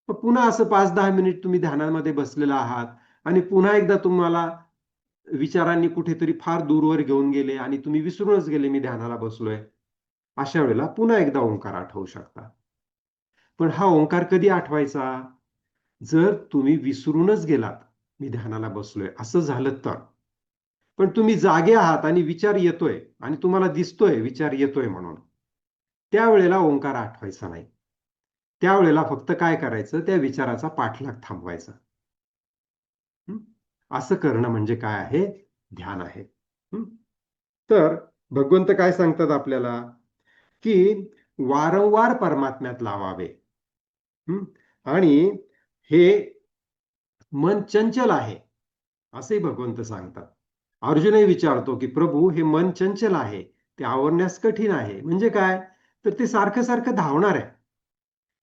मग पुन्हा असं 5-10 मिनिट तुम्ही ध्यानामध्ये बसलेला आहात आणि पुन्हा एकदा तुम्हाला विचारांनी कुठेतरी फार दूरवर घेऊन गेले आणि तुम्ही विसरूनच गेले मी ध्यानाला बसलोय. अशा वेळेला पुन्हा एकदा ओंकार आठवू शकता. पण हा ओंकार कधी आठवायचा? जर तुम्ही विसरूनच गेलात, मी ध्यानाला बसलोय असं झालं तर. पण तुम्ही जागे आहात आणि विचार येतोय आणि तुम्हाला दिसतोय विचार येतोय म्हणून. त्यावेळेला ओंकार आठवायचा नाही. त्यावेळेला फक्त काय करायचं? त्या विचाराचा पाठलाग थांबवायचा. असं करणं म्हणजे काय आहे? ध्यान आहे. तर भगवंत काय सांगतात आपल्याला? की वारंवार परमात्म्यात लावावे. आणि हे मन चंचल आहे असे भगवंत सांगतात. अर्जुनही विचारतो की प्रभू हे मन चंचल आहे, ते आवरण्यास कठीण आहे. म्हणजे काय? तर ते सारखं सारखं धावणार आहे.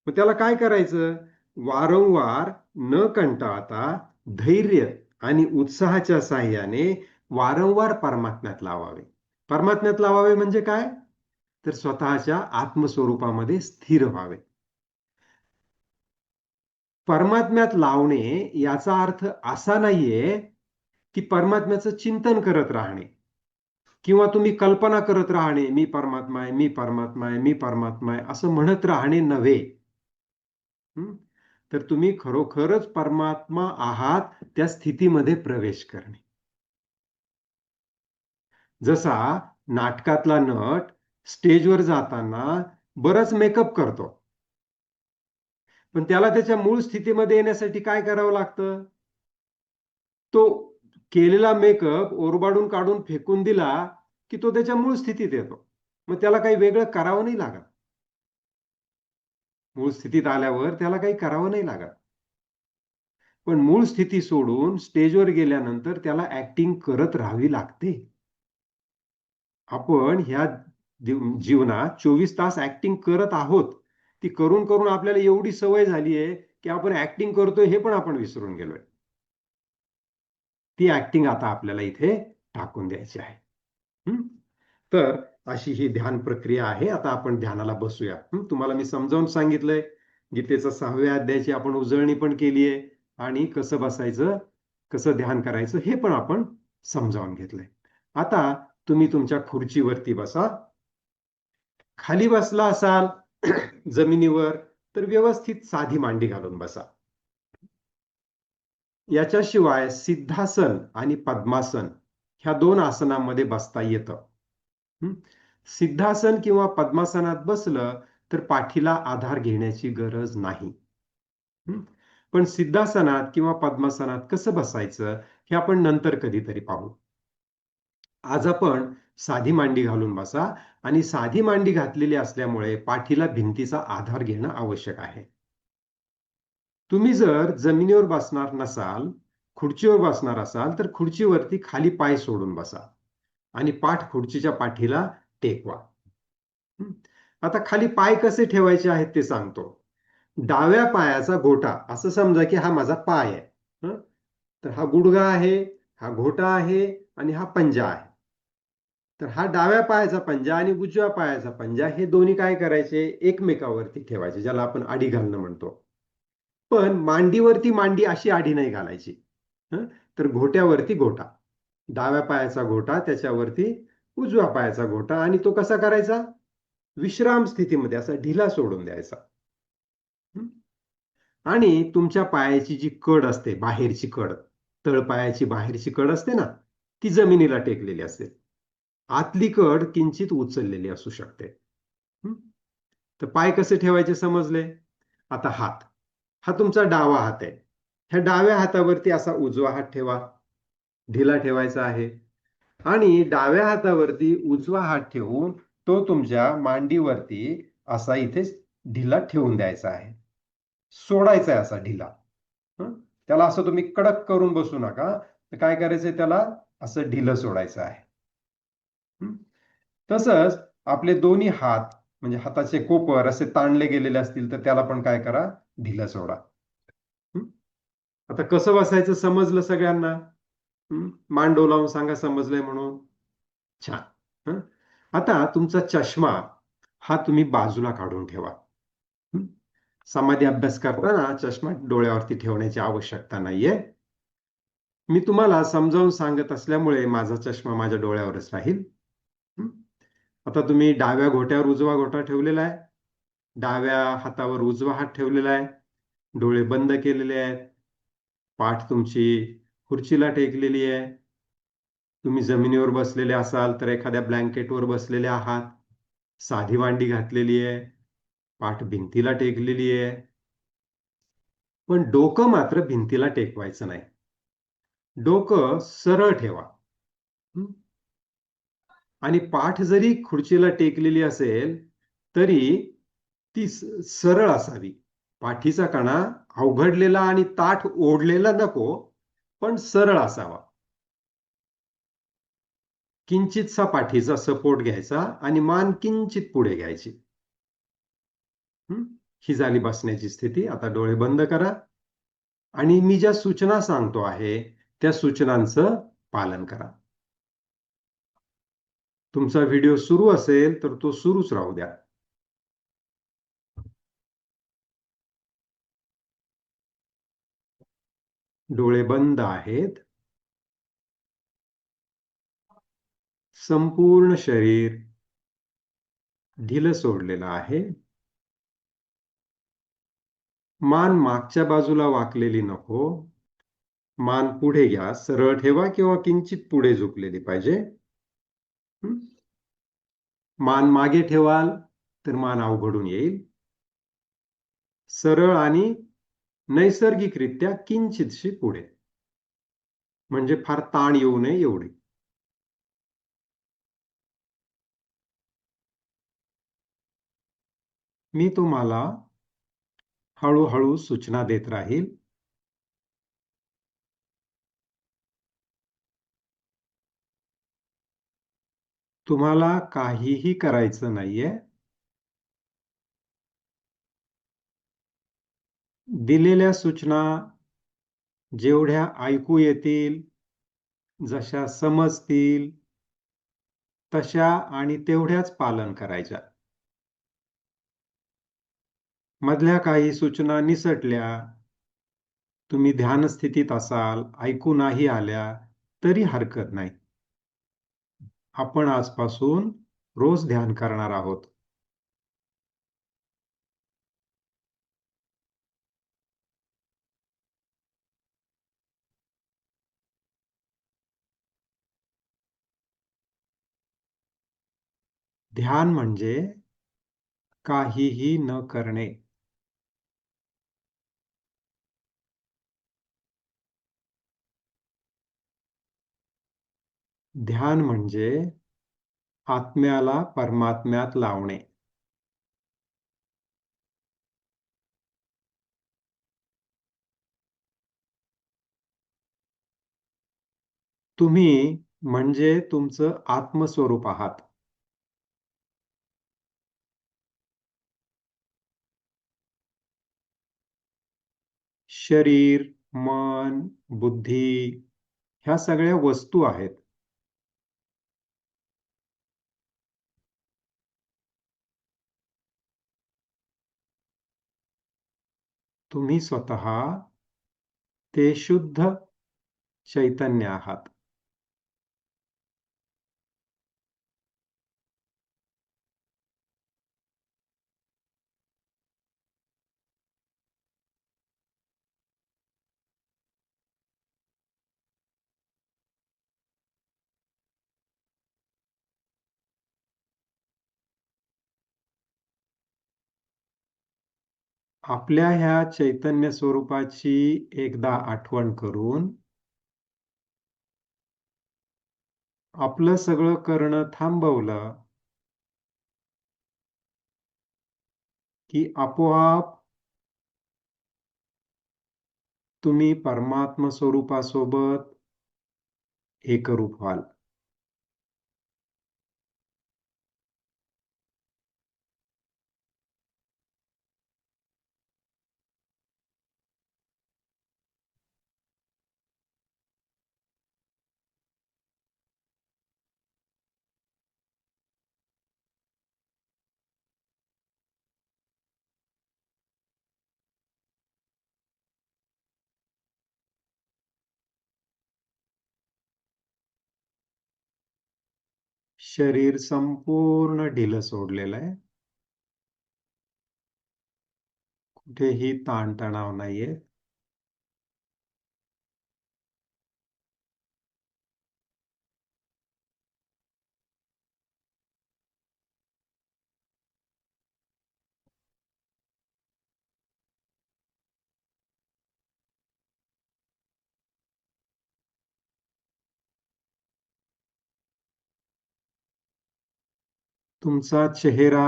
मग त्याला काय करायचं? वारंवार न कंटाळता धैर्य आणि उत्साहाच्या साह्याने वारंवार परमात्म्यात लावावे. परमात्म्यात लावावे म्हणजे काय? तर स्वतःच्या आत्मस्वरूपामध्ये स्थिर व्हावे. परमात्म्यात लावणे याचा अर्थ असा नाहीये की परमात्म्याचं चिंतन करत राहणे किंवा तुम्ही कल्पना करत राहणे मी परमात्मा आहे, मी परमात्मा आहे, मी परमात्मा आहे असं म्हणत राहणे नव्हे. तर तुम्ही खरोखरच परमात्मा आहात त्या स्थितीमध्ये प्रवेश करणे. जसा नाटकातला नट स्टेजवर जाताना बराच मेकअप करतो, पण त्याला त्याच्या मूळ स्थितीमध्ये येण्यासाठी काय करावं लागतं? तो केलेला मेकअप ओरबाडून काढून फेकून दिला की तो त्याच्या मूळ स्थितीत येतो. मग त्याला काही वेगळं करावं नाही लागत. मूळ स्थितीत आल्यावर त्याला काही करावं नाही लागत. पण मूळ स्थिती सोडून स्टेजवर गेल्यानंतर त्याला ऍक्टिंग करत राहावी लागते. आपण ह्या जीवनात 24 तास ऍक्टिंग करत आहोत. ती करून करून आपल्याला एवढी सवय झाली आहे की आपण ऍक्टिंग करतोय हे पण आपण विसरून गेलोय. ती ऍक्टिंग आता आपल्याला इथे टाकून द्यायची आहे. तर अशी ही ध्यान प्रक्रिया आहे. आता आपण ध्यानाला बसूया. तुम्हाला मी समजावून सांगितलंय. गीतेचा 6व्या अध्यायाची आपण उजळणी पण केली आहे आणि कसं बसायचं, कसं ध्यान करायचं हे पण आपण समजावून घेतलंय. आता तुम्ही तुमच्या खुर्चीवरती बसा. खाली बसला असाल जमिनीवर तर व्यवस्थित साधी मांडी घालून बसा. याच्याशिवाय सिद्धासन आणि पद्मासन ह्या 2 आसनांमध्ये बसता येतं. सिद्धासन किंवा पद्मासनात बसलं तर पाठीला आधार घेण्याची गरज नाही. पण सिद्धासनात किंवा पद्मासनात कसं बसायचं हे आपण नंतर कधीतरी पाहू. आज आपण साधी मांडी घालून बसा आणि साधी मांडी घातलेली असल्यामुळे पाठीला भिंतीचा आधार घेणं आवश्यक आहे. तुम्ही जर जमिनीवर बसणार नसाल, खुर्चीवर बसणार असाल तर खुर्चीवरती खाली पाय सोडून बसा आणि पाठ खुर्चीच्या पाठीला टेकवा. आता खाली पाय कसे ठेवायचे आहेत ते सांगतो. डाव्या पायाचा घोटा असं समजा की हा माझा पाय आहे. तर हा गुडघा आहे, हा घोटा आहे आणि हा पंजा आहे. तर हा डाव्या पायाचा पंजा आणि उजव्या पायाचा पंजा हे दोन्ही काय करायचे? एकमेकावरती ठेवायचे, ज्याला आपण आडी घालणं म्हणतो. पण मांडीवरती मांडी अशी आडी नाही घालायची. तर घोट्यावरती घोटा, डाव्या पायाचा घोटा त्याच्यावरती उजव्या पायाचा घोटा आणि तो कसा करायचा? विश्राम स्थितीमध्ये असा ढिला सोडून द्यायचा. आणि तुमच्या पायाची जी कड असते, बाहेरची कड, तळपायाची बाहेरची कड असते ना, ती जमिनीला टेकलेली असते. आतली कड किंचित उचललेली असू शकते. तर पाय कसे ठेवायचे समजले? आता हात, हा तुमचा डावा हात आहे. ह्या डाव्या हातावरती असा उजवा हात ठेवा, ढिला ठेवायचा आहे. आणि डाव्या हातावरती उजवा हात ठेवून तो तुमच्या मांडीवरती असा इथे ढिला ठेवून द्यायचा आहे, सोडायचा आहे असा ढिला. त्याला असं तुम्ही कडक करून बसू नका. तर काय करायचंय, त्याला असं ढिलं सोडायचं आहे. तसंच आपले दोन्ही हात म्हणजे हाताचे कोपर असे ताणले गेलेले असतील तर त्याला पण काय करा, ढिलं सोडा. आता कसं बसायचं समजलं सगळ्यांना? मान डोलावून सांगा समजलंय म्हणून. छान. आता तुमचा चष्मा हा तुम्ही बाजूला काढून ठेवा. समाधी अभ्यास करताना चष्मा डोळ्यावरती ठेवण्याची आवश्यकता नाहीये. मी तुम्हाला समजावून सांगत असल्यामुळे माझा चष्मा माझ्या डोळ्यावरच राहील. आता तुम्ही डाव्या घोट्यावर उजवा घोटा ठेवलेला आहे, डाव्या हातावर उजवा हात ठेवलेला आहे, डोळे बंद केलेले आहेत, पाठ तुमची खुर्चीला टेकलेली आहे. तुम्ही जमिनीवर बसलेले असाल तर एखाद्या ब्लँकेटवर बसलेले आहात, साधी मांडी घातलेली आहे, पाठ भिंतीला टेकलेली आहे. पण डोकं मात्र भिंतीला टेकवायचं नाही. डोकं सरळ ठेवा. आणि पाठ जरी खुर्चीला टेकलेली असेल तरी ती सरळ असावी. पाठीचा कणा अवघडलेला आणि ताठ ओढलेला नको, पण सरळ असावा. किंचितसा पाठीचा सपोर्ट घ्यायचा आणि मान किंचित पुढे घ्यायची. ही झाली बसण्याची स्थिती. आता डोळे बंद करा आणि मी ज्या सूचना सांगतो आहे त्या सूचनांचं पालन करा. तुमचा व्हिडिओ सुरू असेल तर तो सुरूच राहू द्या. डोळे बंद आहेत. संपूर्ण शरीर ढिलं सोडलेलं आहे. मान मागच्या बाजूला वाकलेली नको. मान पुढे घ्या, सरळ ठेवा किंवा किंचित पुढे झुकलेली पाहिजे. मान मागे ठेवाल तर मान अवघडून येईल. सरळ आणि नैसर्गिकरित्या किंचितशी पुढे, म्हणजे फार ताण येऊ नये एवढी. मी तुम्हाला हळूहळू सूचना देत राहील. तुम्हाला काहीही करायचं नाहीये. दिलेल्या सूचना जेवढ्या ऐकू येतील, जशा समजतील तशा आणि तेवढ्याच पालन करायच्या. मधल्या काही सूचना निसटल्या, तुम्ही ध्यानस्थितीत असाल, ऐकू नाही आल्या तरी हरकत नाही. आपण आजपासून रोज ध्यान करणार आहोत. ध्यान म्हणजे काहीही न करणे. ध्यान म्हणजे आत्म्याला परमात्म्यात लावणे. तुम्ही म्हणजे तुमचं आत्मस्वरूप आहात. शरीर, मन, बुद्धी ह्या सगळ्या वस्तू आहेत. तुम्ही स्वतः ते शुद्ध चैतन्य आहात. आपल्या ह्या चैतन्य स्वरूपाची एकदा आठवण करून आपलं सगळं करणं थांबवलं की आपोआप तुम्ही परमात्म स्वरूपासोबत एकरूप व्हाल. शरीर संपूर्ण ढिलं सोडलेलं आहे. कुठेही ताणतणाव नाहीये. तुमचा चेहरा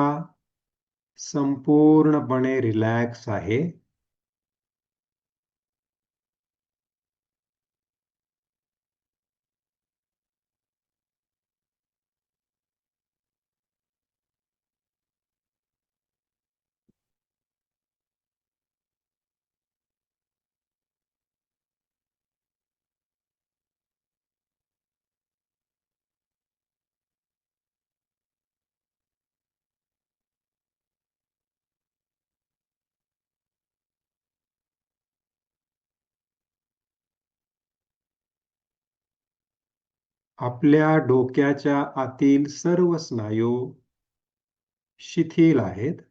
संपूर्णपणे रिलॅक्स आहे. आपल्या डोक्याच्या आतील सर्व स्नायू शिथिल आहेत.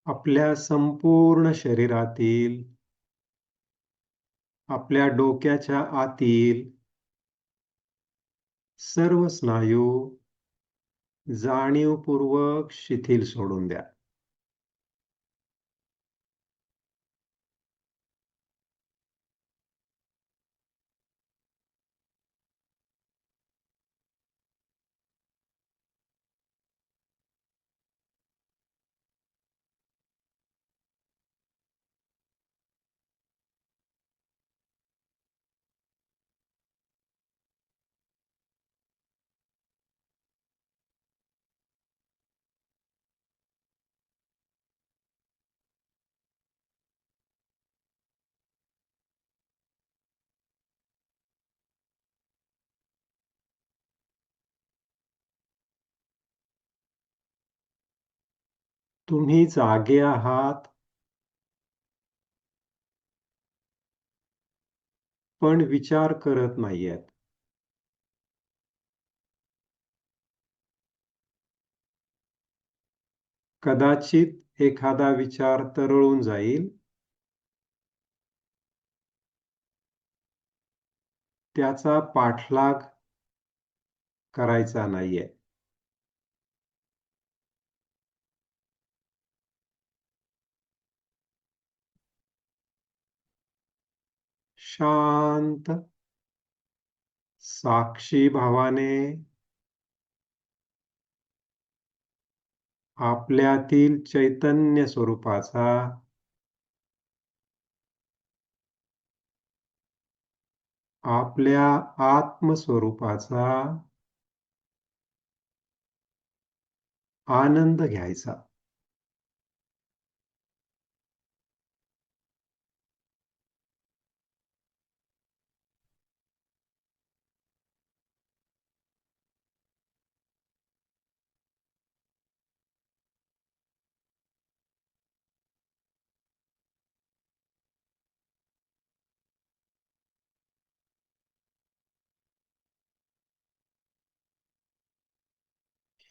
आपल्या संपूर्ण शरीरातील, आपल्या डोक्याच्या आतील सर्व स्नायू जाणीवपूर्वक शिथिल सोडून द्या. तुम्ही जागे आहात, पण विचार करत नाहीयेत. कदाचित एखादा विचार तरळून जाईल. त्याचा पाठलाग करायचा नाहीये. शांत, साक्षी भावाने आपल्यातील चैतन्य स्वरूपाचा आपल्या आत्मस्वरूपाचा आनंद घ्यायचा.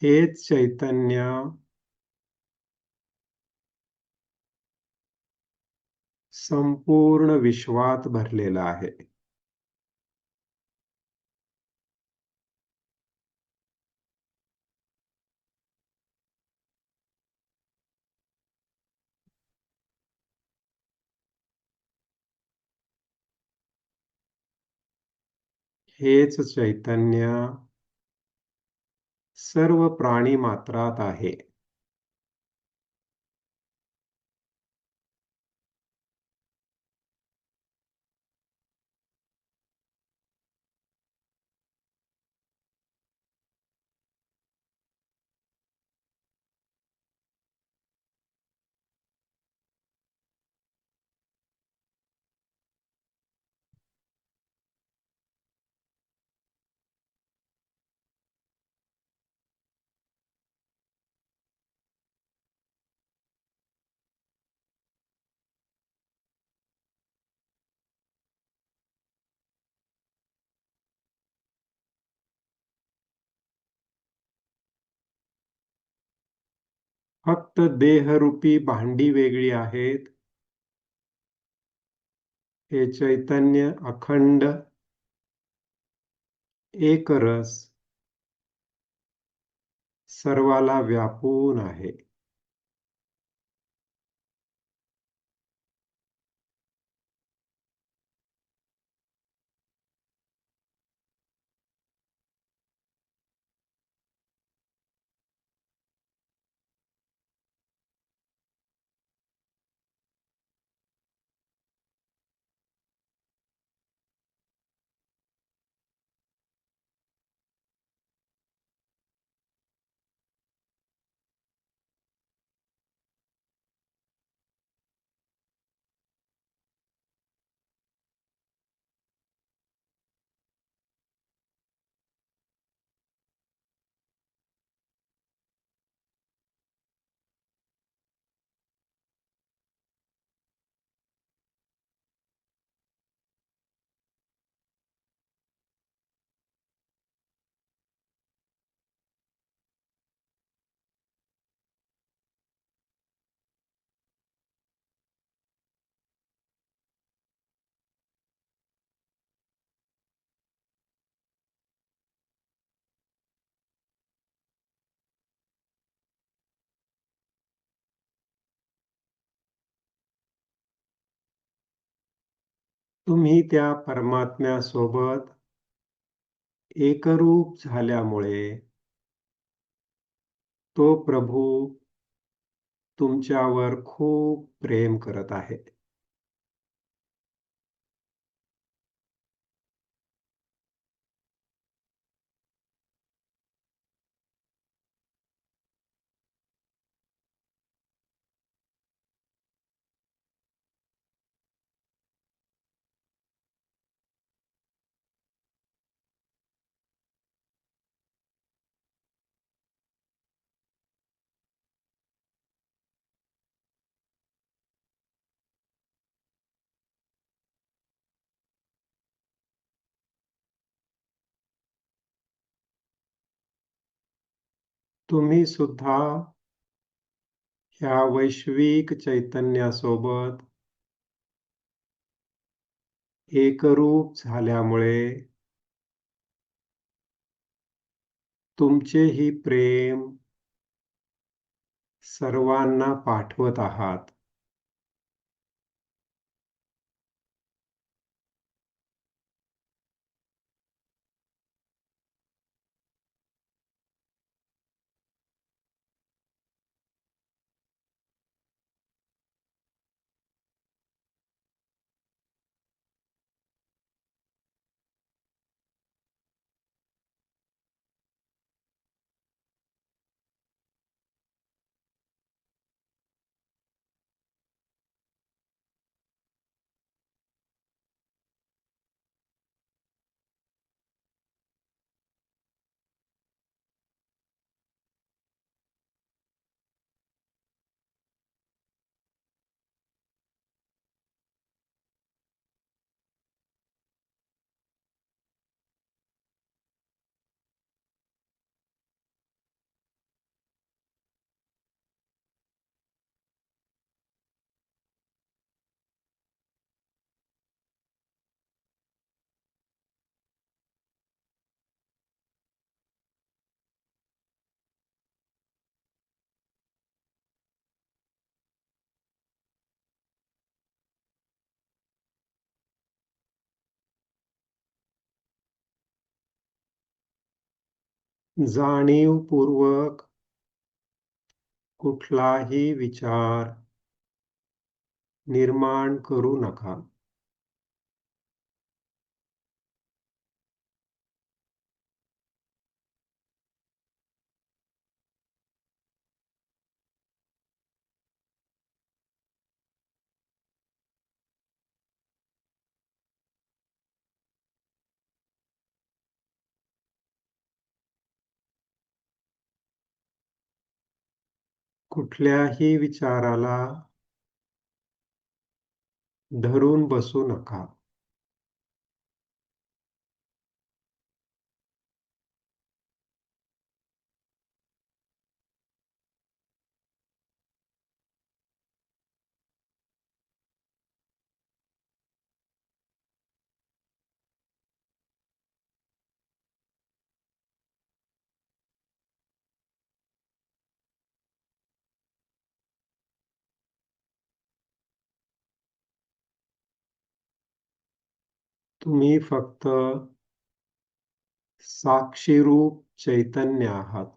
हेच चैतन्य संपूर्ण विश्वात भरलेलं आहे. हेच चैतन्य सर्व प्राणिमात्रात आहे. फक्त देहरूपी भांडी वेगळी आहेत. हे चैतन्य अखंड एकरस सर्वाला व्यापून आहे. तुम्ही त्या परमात्म्यासोबत एकरूप झाल्यामुळे तो प्रभू तुमच्यावर खूप प्रेम करत आहे. तुम्ही सुद्धा ह्या वैश्विक चैतन्यासोबत एकरूप झाल्यामुळे तुमचेही प्रेम सर्वांना पाठवत आहात. जाणीवपूर्वक कुठलाही विचार निर्माण करू नका. कुठल्याही विचाराला धरून बसू नका. तुम्ही फक्त साक्षीरूप चैतन्य आहात.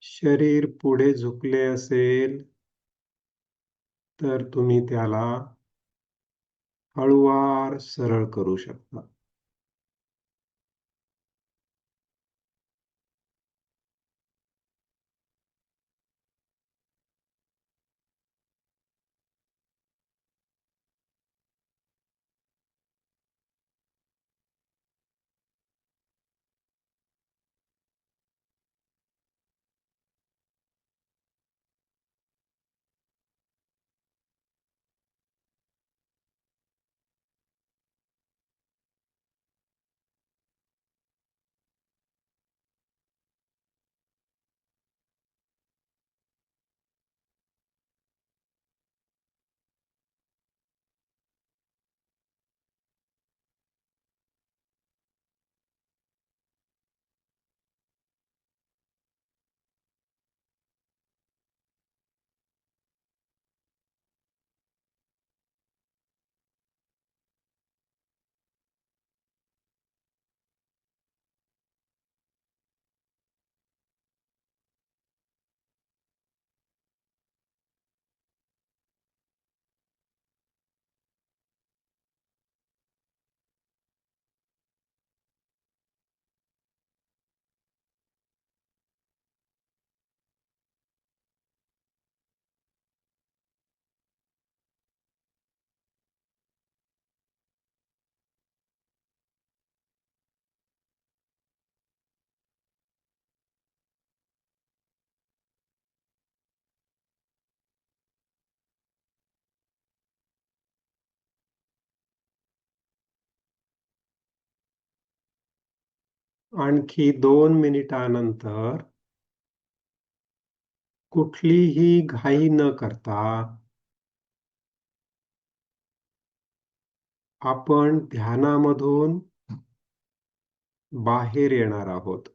शरीर पुढे झुकले असेल तर तुम्ही त्याला हळूवार सरळ करू शकता. आणखी 2 मिनिटानंतर कुठलीही घाई न करता आपण ध्यानामधून बाहेर येणार आहोत.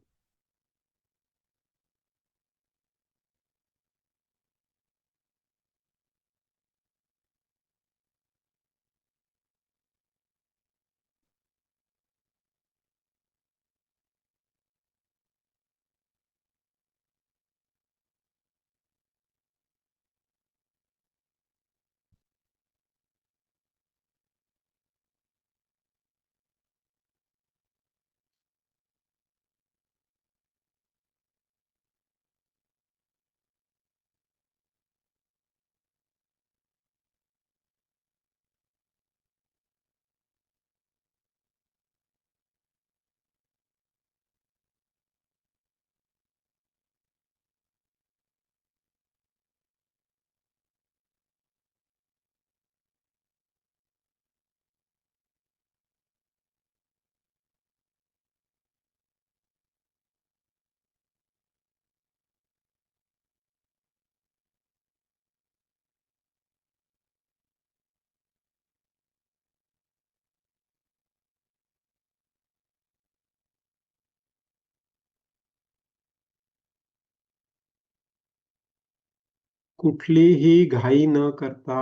कुठलीही घाई न करता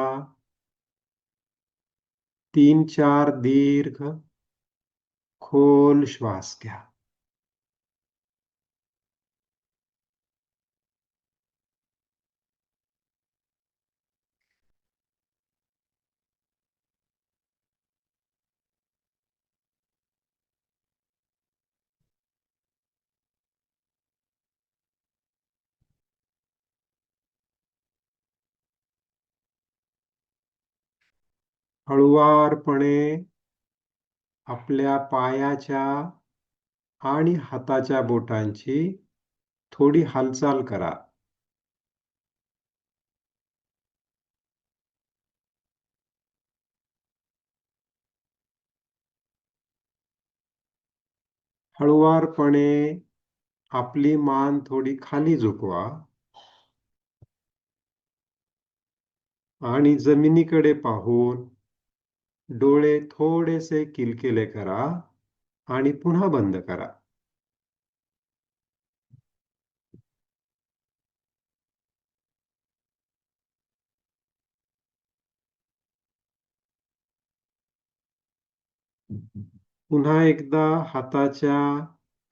3-4 दीर्घ खोल श्वास घ्या. हळुवारपणे आपल्या पायाच्या आणि हाताच्या बोटांची थोडी हालचाल करा. हळुवारपणे आपली मान थोडी खाली झुकवा आणि जमिनीकडे पाहून डोळे थोडेसे किलकिले करा आणि पुन्हा बंद करा. पुन्हा एकदा हाताच्या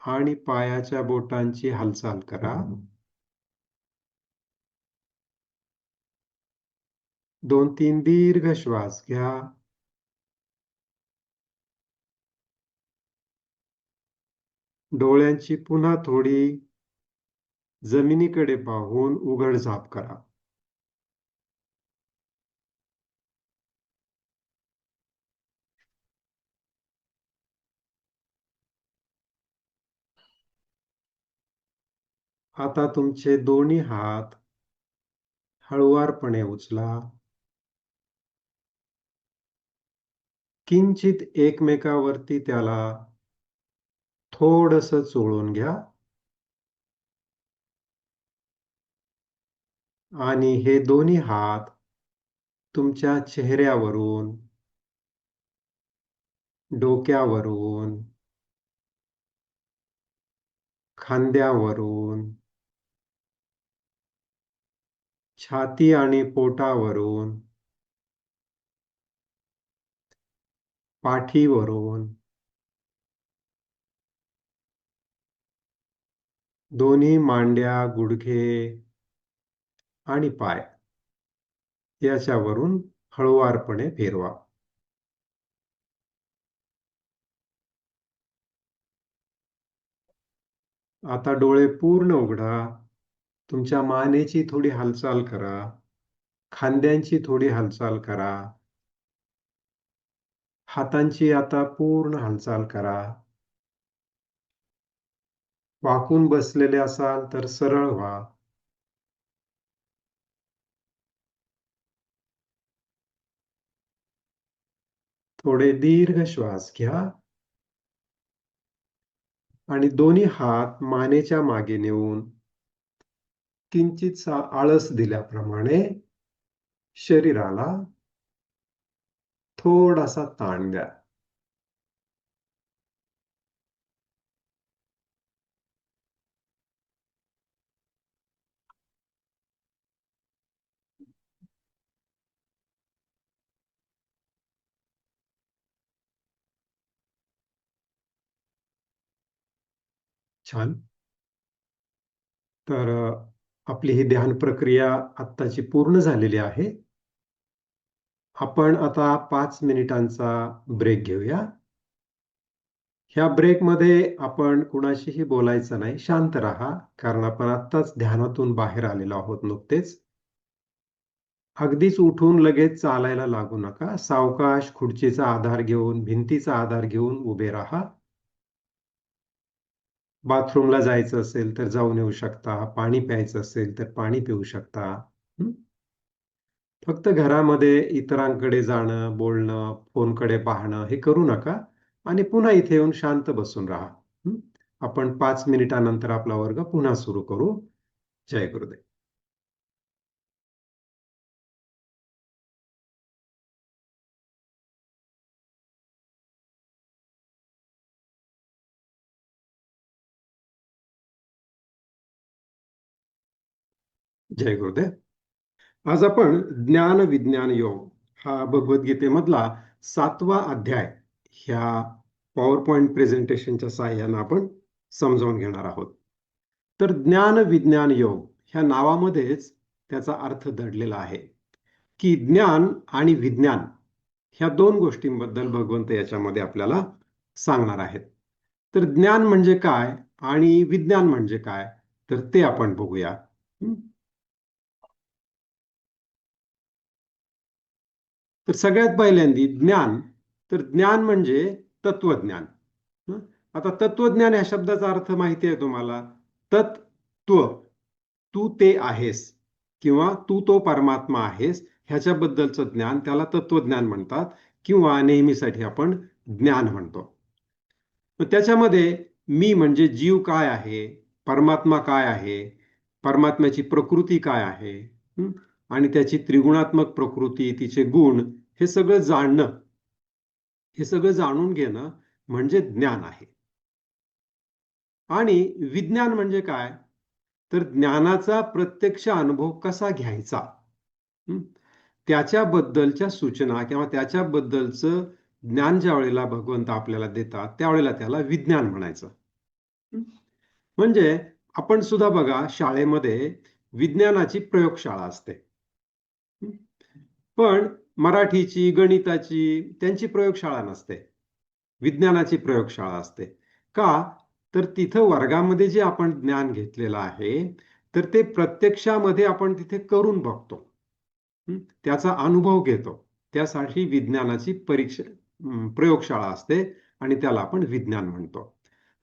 आणि पायाच्या बोटांची हालचाल करा. 2-3 दीर्घ श्वास घ्या. डोळ्यांची पुन्हा थोडी जमिनीकडे पाहून उघड-झाप करा. आता तुमचे दोन्ही हात हळुवारपणे उचला. किंचित एकमेकावरती त्याला थोडंसं चोळून घ्या आणि हे दोन्ही हात तुमच्या चेहऱ्यावरून, डोक्यावरून, खांद्यावरून, छाती आणि पोटावरून, पाठीवरून, दोन्ही मांड्या, गुडघे आणि पाय याच्यावरून हळुवारपणे फिरवा. आता डोळे पूर्ण उघडा. तुमच्या मानेची थोडी हालचाल करा. खांद्यांची थोडी हालचाल करा. हातांची आता पूर्ण हालचाल करा. वाकून बसलेले असाल तर सरळ व्हा. थोडे दीर्घ श्वास घ्या आणि दोन्ही हात मानेच्या मागे नेऊन किंचितसा आळस दिल्याप्रमाणे शरीराला थोडासा ताण द्या. छान. तर आपली ही ध्यान प्रक्रिया आत्ताची पूर्ण झालेली आहे. आपण आता 5 मिनिटांचा ब्रेक घेऊया. ह्या ब्रेकमध्ये आपण कुणाशीही बोलायचं नाही, शांत राहा. कारण आपण आत्ताच ध्यानातून बाहेर आलेलो आहोत नुकतेच. अगदीच उठून लगेच चालायला लागू नका. सावकाश खुर्चीचा आधार घेऊन, भिंतीचा आधार घेऊन उभे राहा. बाथरूमला जायचं असेल तर जाऊन येऊ शकता. पाणी प्यायचं असेल तर पाणी पिऊ शकता. फक्त घरामध्ये इतरांकडे जाणं, बोलणं, फोनकडे पाहणं हे करू नका आणि पुन्हा इथे येऊन शांत बसून राहा. आपण 5 मिनिटानंतर आपला वर्ग पुन्हा सुरू करू. जय गुरुदेव. जय गुरुदेव. आज आपण ज्ञान विज्ञान योग हा भगवद्गीतेमधला 7वा अध्याय ह्या पॉवर पॉइंट प्रेझेंटेशनच्या साहाय्यानं आपण समजावून घेणार आहोत. तर ज्ञान विज्ञान योग ह्या नावामध्येच त्याचा अर्थ दडलेला आहे की ज्ञान आणि विज्ञान ह्या दोन गोष्टींबद्दल भगवंत याच्यामध्ये आपल्याला सांगणार आहेत. तर ज्ञान म्हणजे काय आणि विज्ञान म्हणजे काय, तर ते आपण बघूया. तर सगळ्यात पहिल्यांदी ज्ञान, तर ज्ञान म्हणजे तत्वज्ञान. आता तत्वज्ञान या शब्दाचा अर्थ माहिती आहे तुम्हाला. तत्त्व, तू ते आहेस किंवा तू तो परमात्मा आहेस ह्याच्याबद्दलचं ज्ञान, त्याला तत्वज्ञान म्हणतात किंवा नेहमीसाठी आपण ज्ञान म्हणतो. त्याच्यामध्ये मी म्हणजे जीव काय आहे, परमात्मा काय आहे, परमात्म्याची प्रकृती काय आहे, आणि त्याची त्रिगुणात्मक प्रकृती, तिचे गुण, हे सगळं जाणणं, हे सगळं जाणून घेणं म्हणजे ज्ञान आहे. आणि विज्ञान म्हणजे काय, तर ज्ञानाचा प्रत्यक्ष अनुभव कसा घ्यायचा, त्याच्याबद्दलच्या सूचना किंवा त्याच्याबद्दलचं ज्ञान ज्या वेळेला भगवंत आपल्याला देतात त्यावेळेला त्याला विज्ञान म्हणायचं. म्हणजे आपण सुद्धा बघा, शाळेमध्ये विज्ञानाची प्रयोगशाळा असते, पण मराठीची, गणिताची त्यांची प्रयोगशाळा नसते, विज्ञानाची प्रयोगशाळा असते. का, तर तिथं वर्गामध्ये जे आपण ज्ञान घेतलेलं आहे तर ते प्रत्यक्षामध्ये आपण तिथे करून बघतो, त्याचा अनुभव घेतो. त्यासाठी विज्ञानाची परीक्षा प्रयोगशाळा असते आणि त्याला आपण विज्ञान म्हणतो.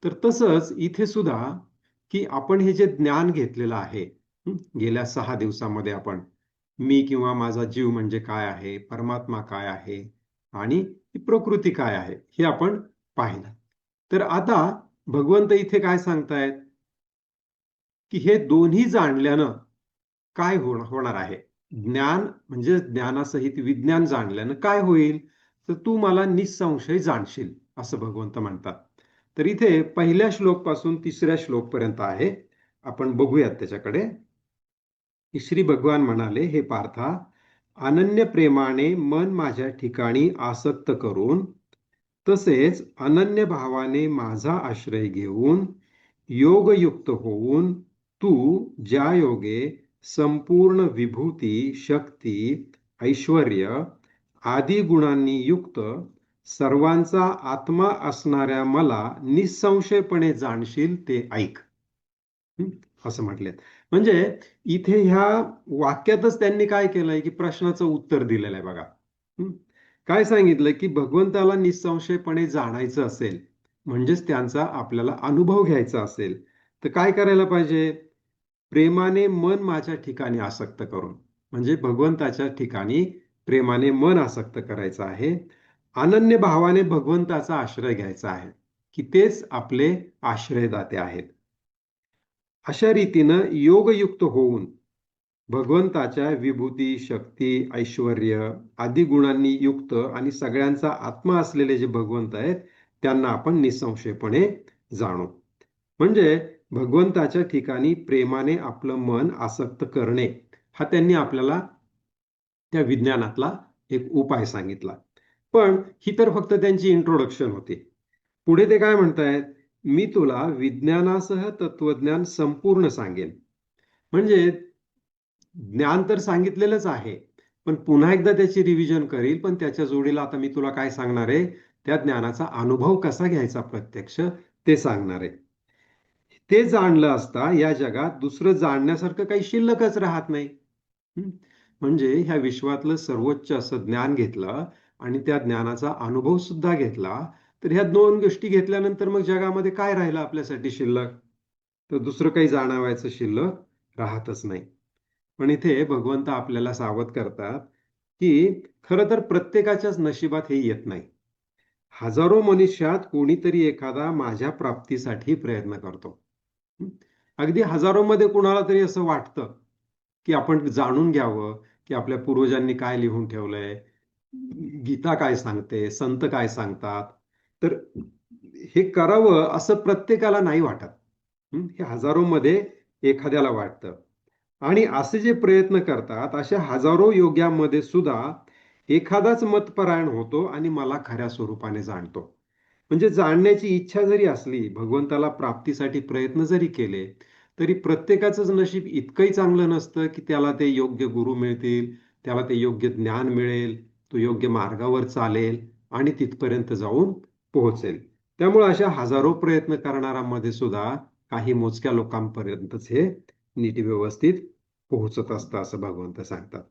तर तसंच इथे सुद्धा की आपण हे जे ज्ञान घेतलेलं आहे गेल्या 6 दिवसामध्ये, आपण मी किंवा माझा जीव म्हणजे काय आहे, परमात्मा काय आहे आणि प्रकृती काय आहे, हे आपण पाहिलं. तर आता भगवंत इथे काय सांगतायत की हे दोन्ही जाणल्यानं काय होणार आहे. ज्ञान म्हणजे ज्ञानासहित विज्ञान जाणल्यानं काय होईल, तर तू मला निसंशय जाणशील, असं भगवंत म्हणतात. तर इथे पहिल्या श्लोक पासून 3ऱ्या श्लोक पर्यंत आहे, आपण बघूयात त्याच्याकडे. श्री भगवान म्हणाले, हे पार्था, अनन्य प्रेमाने मन माझ्या ठिकाणी आसक्त करून, तसेच अनन्य भावाने माझा आश्रय घेऊन, योगयुक्त होऊन तू ज्या योगे संपूर्ण विभूती, शक्ती, ऐश्वर्य आदी गुणांनी युक्त सर्वांचा आत्मा असणाऱ्या मला निसंशयपणे जाणशील ते ऐक, असं म्हटले. म्हणजे इथे ह्या वाक्यातच त्यांनी काय केलंय की प्रश्नाचं उत्तर दिलेलं आहे बघा. काय सांगितलं की भगवंताला निसंशयपणे जाणायचं असेल, म्हणजेच त्यांचा आपल्याला अनुभव घ्यायचा असेल, तर काय करायला पाहिजे, प्रेमाने मन माझ्या ठिकाणी आसक्त करून, म्हणजे भगवंताच्या ठिकाणी प्रेमाने मन आसक्त करायचं आहे. अनन्य भावाने भगवंताचा आश्रय घ्यायचा आहे की तेच आपले आश्रयदाते आहेत. अशा रीतीनं योगयुक्त होऊन भगवंताच्या विभूती, शक्ती, ऐश्वर्य आदी गुणांनी युक्त आणि सगळ्यांचा आत्मा असलेले जे भगवंत आहेत त्यांना आपण निसंशयपणे जाणू. म्हणजे भगवंताच्या ठिकाणी प्रेमाने आपलं मन आसक्त करणे हा त्यांनी आपल्याला त्या विज्ञानातला एक उपाय सांगितला. पण ही तर फक्त त्यांची इंट्रोडक्शन होती. पुढे ते काय म्हणतायत, मी तुला विज्ञानासह तत्वज्ञान संपूर्ण सांगेन. म्हणजे ज्ञान तर सांगितलेलंच आहे, पण पुन्हा एकदा त्याची रिव्हिजन करील, पण त्याच्या जोडीला आता मी तुला काय सांगणार आहे, त्या ज्ञानाचा अनुभव कसा घ्यायचा प्रत्यक्ष ते सांगणार आहे. ते जाणलं असता या जगात दुसरं जाणण्यासारखं काही शिल्लकच राहत नाही. म्हणजे ह्या विश्वातलं सर्वोच्च असं ज्ञान घेतलं आणि त्या ज्ञानाचा अनुभव सुद्धा घेतला, तर ह्या दोन गोष्टी घेतल्यानंतर मग जगामध्ये काय राहिलं आपल्यासाठी शिल्लक, तर दुसरं काही जाणवायचं शिल्लक राहतच नाही. पण इथे भगवंत आपल्याला सावध करतात की खरं तर प्रत्येकाच्याच नशिबात हे येत नाही. हजारो मनुष्यात कोणीतरी एखादा माझ्या प्राप्तीसाठी प्रयत्न करतो. अगदी हजारोमध्ये कुणाला तरी असं वाटतं की आपण जाणून घ्यावं की आपल्या पूर्वजांनी काय लिहून ठेवलंय, गीता काय सांगते, संत काय सांगतात, तर हे करावं असं प्रत्येकाला नाही वाटत. हे हजारोमध्ये एखाद्याला वाटतं. आणि असे जे प्रयत्न करतात अशा हजारो योग्यामध्ये सुद्धा एखादाच मतपरायण होतो आणि मला खऱ्या स्वरूपाने जाणतो. म्हणजे जाणण्याची इच्छा जरी असली, भगवंताला प्राप्तीसाठी प्रयत्न जरी केले, तरी प्रत्येकाचंच नशीब इतकंही चांगलं नसतं की त्याला ते योग्य गुरु मिळतील, त्याला ते योग्य ज्ञान मिळेल, तो योग्य मार्गावर चालेल आणि तिथपर्यंत जाऊन पोहोचेल. त्यामुळे अशा हजारो प्रयत्न करणाऱ्यांमध्ये सुद्धा काही मोजक्या लोकांपर्यंतच हे नीट व्यवस्थित पोहोचत असतं असं भगवंत सांगतात.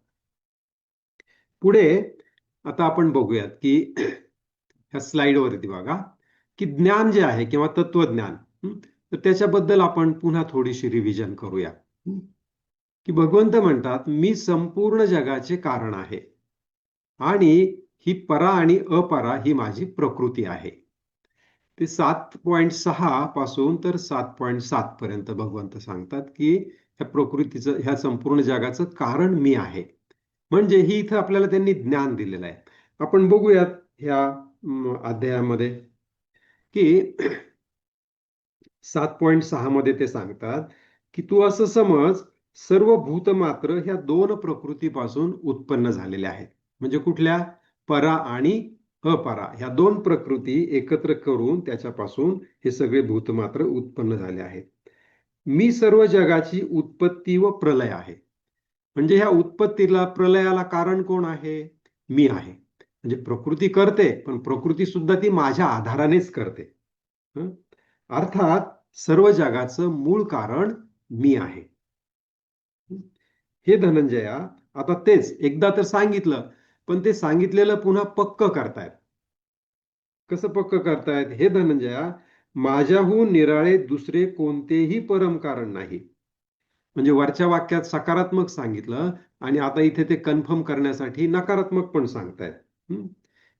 पुढे आता आपण बघूयात की ह्या स्लाइडवरती बघा की ज्ञान जे आहे किंवा तत्वज्ञान, तर त्याच्याबद्दल आपण पुन्हा थोडीशी रिव्हिजन करूया. की भगवंत म्हणतात मी संपूर्ण जगाचे कारण आहे आणि ही परा आणि अपरा ही माझी प्रकृती आहे. ते 7.6 पासून तर 7.7 पर्यंत भगवंत सांगतात की ह्या प्रकृतीचं, ह्या संपूर्ण जगाचं कारण मी आहे. म्हणजे ही इथं आपल्याला त्यांनी ज्ञान दिलेलं आहे. आपण बघूयात ह्या अध्यायामध्ये की 7.6 मध्ये ते सांगतात की तू असं समज, सर्व भूत मात्र ह्या दोन प्रकृतीपासून उत्पन्न झालेल्या आहेत. म्हणजे कुठल्या? परा आणि अपरा ह्या दोन प्रकृती एकत्र करून त्याच्यापासून हे सगळे भूत मात्र उत्पन्न झाले आहेत. मी सर्व जगाची उत्पत्ती व प्रलय आहे. म्हणजे ह्या उत्पत्तीला प्रलयाला कारण कोण आहे? मी आहे. म्हणजे प्रकृती करते, पण प्रकृती सुद्धा ती माझ्या आधारानेच करते. अर्थात सर्व जगाचं मूळ कारण मी आहे. हे धनंजया, आता तेच एकदा तर सांगितलं, पण ते सांगितलेलं पुन्हा पक्क करतायत. कसं पक्क करतायत? हे धनंजया, माझ्याहून निराळे दुसरे कोणतेही परम कारण नाही. म्हणजे वरच्या वाक्यात सकारात्मक सांगितलं आणि आता इथे ते कन्फर्म करण्यासाठी नकारात्मक पण सांगतायत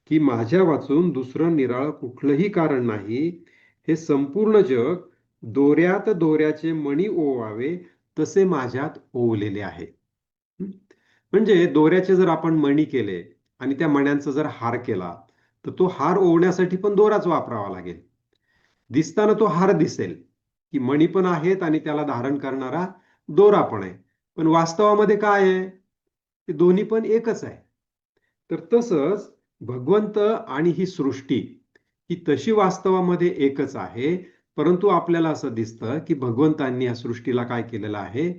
की माझ्या वाचून दुसरं निराळं कुठलंही कारण नाही. हे संपूर्ण जग दोऱ्यात दोऱ्याचे मणी ओवावे तसे माझ्यात ओवलेले आहे. म्हणजे दोऱ्याचे जर आपण मणी केले आणि त्या मण्यांचा जर हार केला, तर तो हार ओवण्यासाठी पण दोराच वापरावा लागेल. दिसताना तो हार दिसेल की मणी पण आहेत आणि त्याला धारण करणारा दोरा पण आहे, पण वास्तवामध्ये काय आहे? ते दोन्ही पण एकच आहे. तर तसंच भगवंत आणि ही सृष्टी ही तशी वास्तवामध्ये एकच आहे, परंतु आपल्याला असं दिसतं की भगवंतांनी या सृष्टीला काय केलेलं आहे?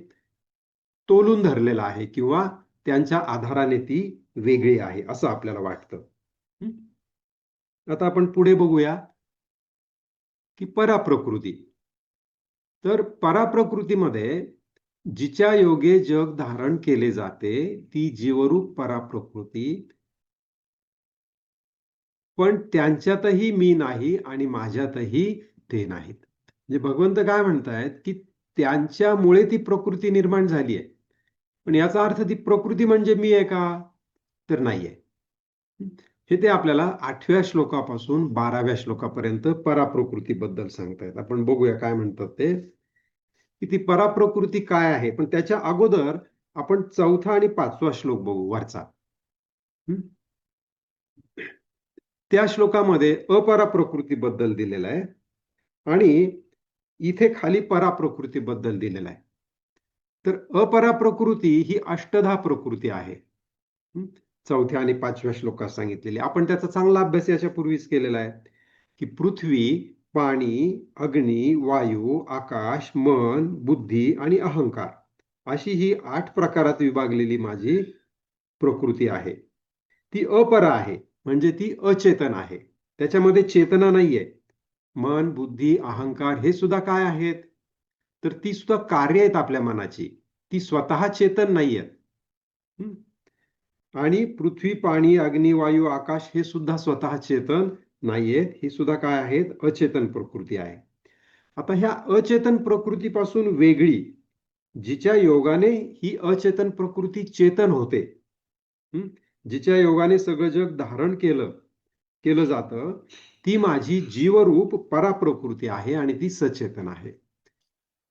तोलून धरलेलं आहे किंवा त्यांच्या आधाराने ती वेगळी आहे असं आपल्याला वाटतं. आता आपण पुढे बघूया की पराप्रकृती. तर पराप्रकृतीमध्ये जिच्या योगे जग धारण केले जाते ती जीवरूप पराप्रकृती, पण त्यांच्यातही मी नाही आणि माझ्यातही ते नाहीत. म्हणजे भगवंत काय म्हणतायत की त्यांच्यामुळे ती प्रकृती निर्माण झाली आहे, पण याचा अर्थ ती प्रकृती म्हणजे मी आहे का? तर नाहीये. हे ते आपल्याला 8व्या श्लोकापासून 12व्या श्लोकापर्यंत पराप्रकृतीबद्दल सांगतायत. आपण बघूया काय म्हणतात ते, की ती पराप्रकृती काय आहे. पण त्याच्या अगोदर आपण 4था आणि 5वा श्लोक बघू वरचा. त्या श्लोकामध्ये अपराप्रकृतीबद्दल दिलेला आहे आणि इथे खाली पराप्रकृतीबद्दल दिलेला आहे. तर अपराप्रकृती ही अष्टधा प्रकृती आहे. 4थ्या आणि 5व्या श्लोकात सांगितलेली. आपण त्याचा चांगला अभ्यास याच्यापूर्वीच केलेला आहे की पृथ्वी, पाणी, अग्नी, वायू, आकाश, मन, बुद्धी आणि अहंकार अशी ही 8 प्रकारात विभागलेली माझी प्रकृती आहे. ती अपरा आहे, म्हणजे ती अचेतन आहे. त्याच्यामध्ये चेतना नाहीये. मन, बुद्धी, अहंकार हे सुद्धा काय आहेत? तर ती सुद्धा कार्य आहेत आपल्या मनाची. ती स्वतः चेतन नाहीयेत. आणि पृथ्वी, पाणी, अग्नी, वायू, आकाश हे सुद्धा स्वतः चेतन नाहीयेत. ही सुद्धा काय आहेत? अचेतन प्रकृती आहे. आता ह्या अचेतन प्रकृतीपासून वेगळी जिच्या योगाने ही अचेतन प्रकृती चेतन होते, जिच्या योगाने सगळं जग धारण केलं जातं, ती माझी जीवरूप पराप्रकृती आहे आणि ती सचेतन आहे.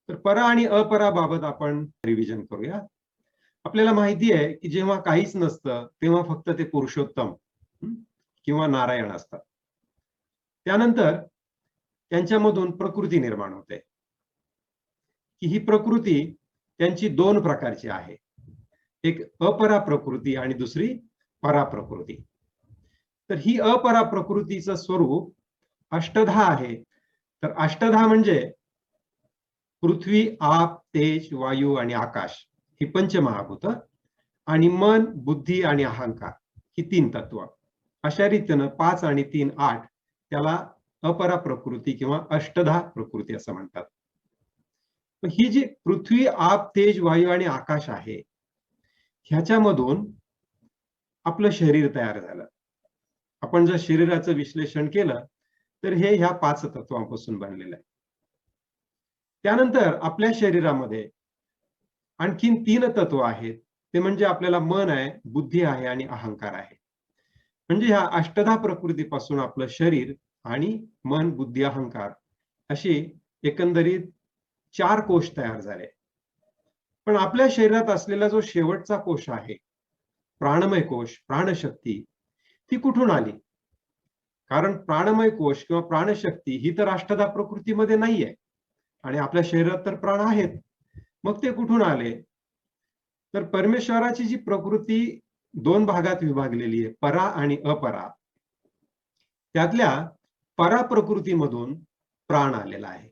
तर परा आणि अपराबाबत आपण रिव्हिजन करूया. आपल्याला माहिती आहे की जेव्हा काहीच नसतं तेव्हा फक्त ते पुरुषोत्तम किंवा नारायण असतात. त्यानंतर त्यांच्यामधून प्रकृती निर्माण होते की ही प्रकृती त्यांची दोन प्रकारची आहे. एक अपरा प्रकृती आणि दुसरी परा प्रकृती. तर ही अपरा प्रकृतीचं स्वरूप अष्टधा आहे. तर अष्टधा म्हणजे पृथ्वी, आप, तेज, वायू आणि आकाश ही पंचमहाभूत, आणि मन, बुद्धी आणि अहंकार ही तीन तत्व. अशा रीतीनं 5 आणि 3 8 त्याला अपरा प्रकृती किंवा अष्टधा प्रकृती असं म्हणतात. ही जी पृथ्वी, आप, तेज, वायू आणि आकाश आहे, ह्याच्यामधून आपलं शरीर तयार झालं. आपण जर शरीराचं विश्लेषण केलं तर हे ह्या 5 तत्वांपासून बनलेलं आहे. त्यानंतर आपल्या शरीरामध्ये आणखीन 3 तत्व आहेत. ते म्हणजे आपल्याला मन आहे, बुद्धी आहे आणि अहंकार आहे. म्हणजे ह्या अष्टधा प्रकृतीपासून आपलं शरीर आणि मन, बुद्धी, अहंकार अशी एकंदरीत 4 कोश तयार झाले. पण आपल्या शरीरात असलेला जो शेवटचा कोश आहे, प्राणमय कोश, प्राणशक्ती, ती कुठून आली? कारण प्राणमय कोश किंवा प्राणशक्ती ही तर अष्टधा प्रकृतीमध्ये नाहीये आणि आपल्या शरीरात तर प्राण आहेत. मग ते कुठून आले? तर परमेश्वराची जी प्रकृती 2 भागात विभागलेली आहे, परा आणि अपरा, त्यातल्या परा प्रकृतीमधून प्राण आलेला आहे.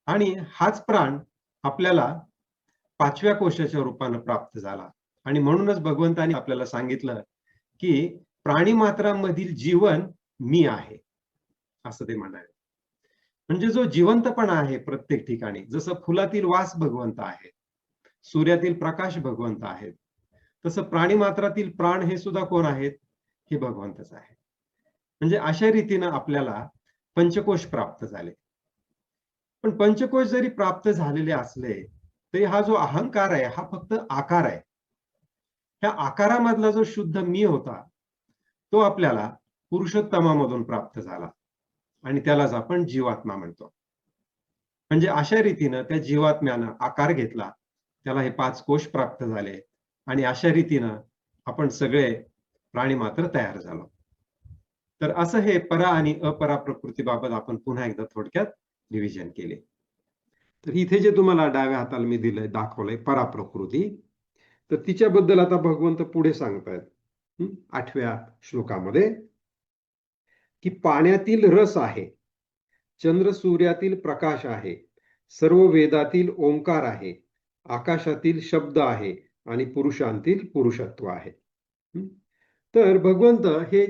आणि हाच प्राण आपल्याला 5व्या कोशाच्या रूपाने प्राप्त झाला. आणि म्हणूनच भगवंतानी आपल्याला सांगितलं की प्राणी मात्रांमधील जीवन मी आहे, असं ते म्हणाले. म्हणजे जो जिवंतपणा आहे प्रत्येक ठिकाणी, जसं फुलातील वास भगवंत आहे, सूर्यातील प्रकाश भगवंत आहेत, तसं प्राणी मात्रातील प्राण हे सुद्धा कोण आहेत? हे भगवंतच आहे. म्हणजे अशा रीतीनं आपल्याला पंचकोश प्राप्त झाले. पण पंचकोश जरी प्राप्त झालेले असले तरी हा जो अहंकार आहे हा फक्त आकार आहे. ह्या आकारामधला जो शुद्ध मी होता तो आपल्याला पुरुषोत्तमामधून प्राप्त झाला आणि त्यालाच आपण जीवात्मा म्हणतो. म्हणजे अशा रीतीनं त्या जीवात्म्यानं आकार घेतला, त्याला हे 5 कोश प्राप्त झाले आणि अशा रीतीनं आपण सगळे प्राणी मात्र तयार झालो. तर असं हे परा आणि अपरा प्रकृतीबाबत आपण पुन्हा एकदा थोडक्यात रिव्हिजन केले. तर इथे जे तुम्हाला डाव्या हाताला मी दिलंय, दाखवलंय परा प्रकृती, तर तिच्याबद्दल आता भगवंत पुढे सांगतायत 8व्या श्लोकामध्ये की पाण्यातील रस आहे, चंद्र सूर्यातील प्रकाश आहे, सर्व वेदातील ओंकार आहे, आकाशातील शब्द आहे आणि पुरुषांतील पुरुषत्व आहे. तर भगवंत हे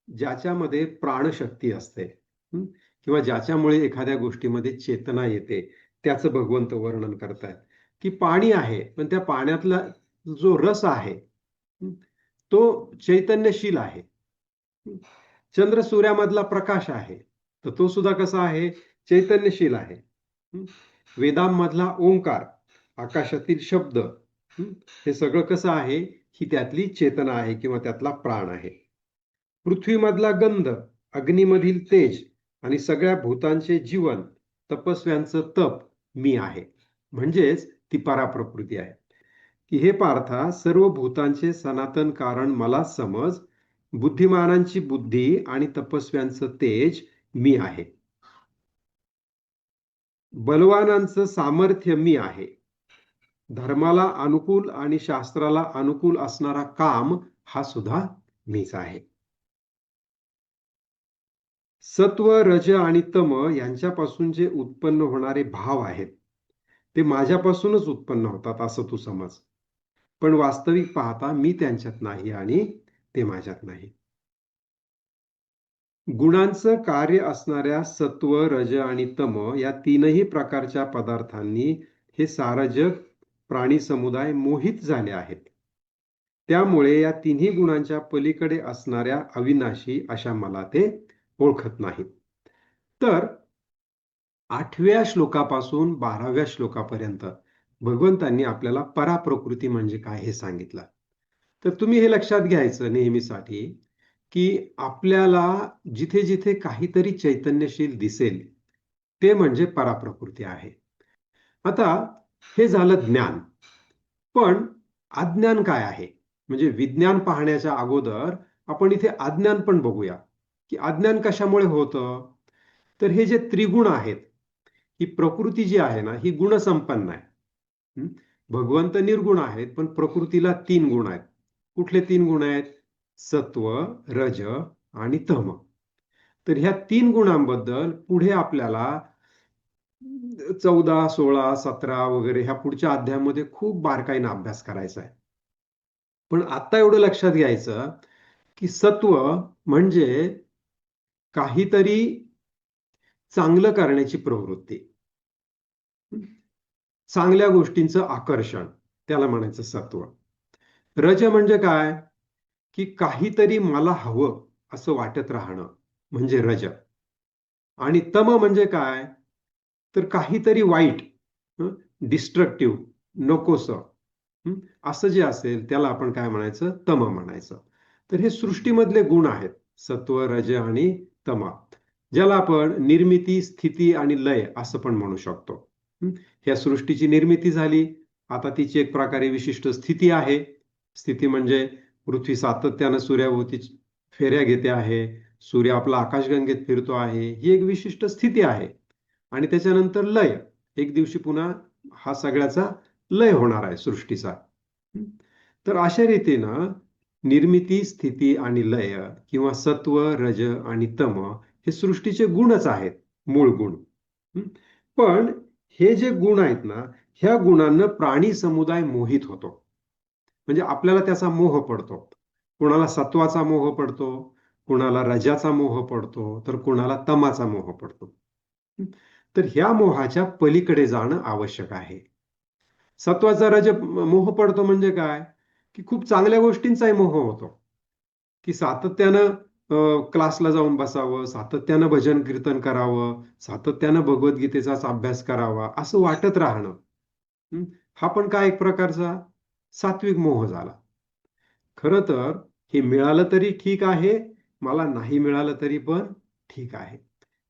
ज्याच्यामध्ये प्राणशक्ती असते किंवा ज्याच्यामुळे एखाद्या गोष्टीमध्ये चेतना येते त्याचं भगवंत वर्णन करतायत की पाणी आहे, पण त्या पाण्यातला जो रस आहे तो चैतन्यशील आहे. चंद्र सूर्यामधला प्रकाश आहे तर तो सुद्धा कसा आहे? चैतन्यशील आहे. वेदांमधला ओंकार, आकाशातील शब्द, हे सगळं कसं आहे? ही त्यातली चेतना आहे किंवा त्यातला प्राण आहे. पृथ्वीमधला गंध, अग्नीमधील तेज आणि सगळ्या भूतांचे जीवन, तपस्व्यांचं तप मी आहे. म्हणजेच ती पराप्रकृती आहे की हे पार्था, सर्व भूतांचे सनातन कारण मला समज, बुद्धिमानांची बुद्धी आणि तपस्व्यांचं तेज मी आहे. बलवानांचं सामर्थ्य मी आहे. धर्माला अनुकूल आणि शास्त्राला अनुकूल असणारा काम हा सुद्धा मीच आहे. सत्व, रज आणि तम यांच्यापासून जे उत्पन्न होणारे भाव आहेत ते माझ्यापासूनच उत्पन्न होतात असं तू समज. पण वास्तविक पाहता मी त्यांच्यात नाही आणि ते माझ्यात नाही. गुणांचं कार्य असणाऱ्या सत्व, रज आणि तम या तीनही प्रकारच्या पदार्थांनी हे सारं जग, प्राणी समुदाय मोहित झाले आहेत. त्यामुळे या तिन्ही गुणांच्या पलीकडे असणाऱ्या अविनाशी अशा मला ते ओळखत नाहीत. तर 8व्या श्लोकापासून 12व्या श्लोकापर्यंत भगवंतांनी आपल्याला पराप्रकृती म्हणजे काय हे सांगितलं. तर तुम्ही हे लक्षात घ्यायचं नेहमीसाठी की आपल्याला जिथे जिथे काहीतरी चैतन्यशील दिसेल ते म्हणजे पराप्रकृती आहे. आता हे झालं ज्ञान. पण अज्ञान काय आहे? म्हणजे विज्ञान पाहण्याच्या अगोदर आपण इथे अज्ञान पण बघूया की अज्ञान कशामुळे होतं. तर हे जे त्रिगुण आहेत, ही प्रकृती जी आहे ना ही गुणसंपन्न आहे. हं? भगवंत निर्गुण आहेत, पण प्रकृतीला 3 गुण आहेत. कुठले 3 गुण आहेत? सत्व, रज आणि तम. तर ह्या 3 गुणांबद्दल पुढे आपल्याला 14, 16, 17 वगैरे ह्या पुढच्या अध्यायामध्ये खूप बारकाईने अभ्यास करायचा आहे. पण आता एवढं लक्षात घ्यायचं की सत्व म्हणजे काहीतरी चांगलं करण्याची प्रवृत्ती, चांगल्या गोष्टींचं आकर्षण, त्याला म्हणायचं सत्व. रज म्हणजे काय? की काहीतरी मला हवं असं वाटत राहणं म्हणजे रज. आणि तम म्हणजे काय? तर काहीतरी वाईट, डिस्ट्रक्टिव्ह, नकोसं, असं जे असेल त्याला आपण काय म्हणायचं? तम म्हणायचं. तर हे सृष्टीमधले गुण आहेत, सत्व, रज आणि तम, ज्याला आपण निर्मिती, स्थिती आणि लय असं पण म्हणू शकतो. ह्या सृष्टीची निर्मिती झाली, आता तिची एक प्रकारे विशिष्ट स्थिती आहे. स्थिती म्हणजे पृथ्वी सातत्यानं सूर्याभोवती फेऱ्या घेते आहे, सूर्य आपला आकाशगंगेत फिरतो आहे, ही एक विशिष्ट स्थिती आहे. आणि त्याच्यानंतर लय, एक दिवशी पुन्हा हा सगळ्याचा लय होणार आहे सृष्टीचा. तर अशा रीतीनं निर्मिती, स्थिती आणि लय किंवा सत्व, रज आणि तम हे सृष्टीचे गुणच आहेत, मूळ गुण. पण हे जे गुण आहेत ना, ह्या गुणांना प्राणी समुदाय मोहित होतो. म्हणजे आपल्याला त्याचा मोह पडतो. कुणाला सत्वाचा मोह पडतो, कुणाला रजाचा मोह पडतो, तर कुणाला तमाचा मोह पडतो. तर ह्या मोहाच्या पलीकडे जाणं आवश्यक आहे. सत्वाचा रज मोह पडतो म्हणजे काय? की खूप चांगल्या गोष्टींचाही मोह होतो, की सातत्यानं क्लासला जाऊन बसावं, सातत्यानं भजन कीर्तन करावं, सातत्यानं भगवद्गीतेचाच अभ्यास करावा असं वाटत राहणं. हा पण काय एक प्रकारचा सात्विक मोह झाला. खरं तर हे मिळालं तरी ठीक आहे, मला नाही मिळालं तरी पण ठीक आहे.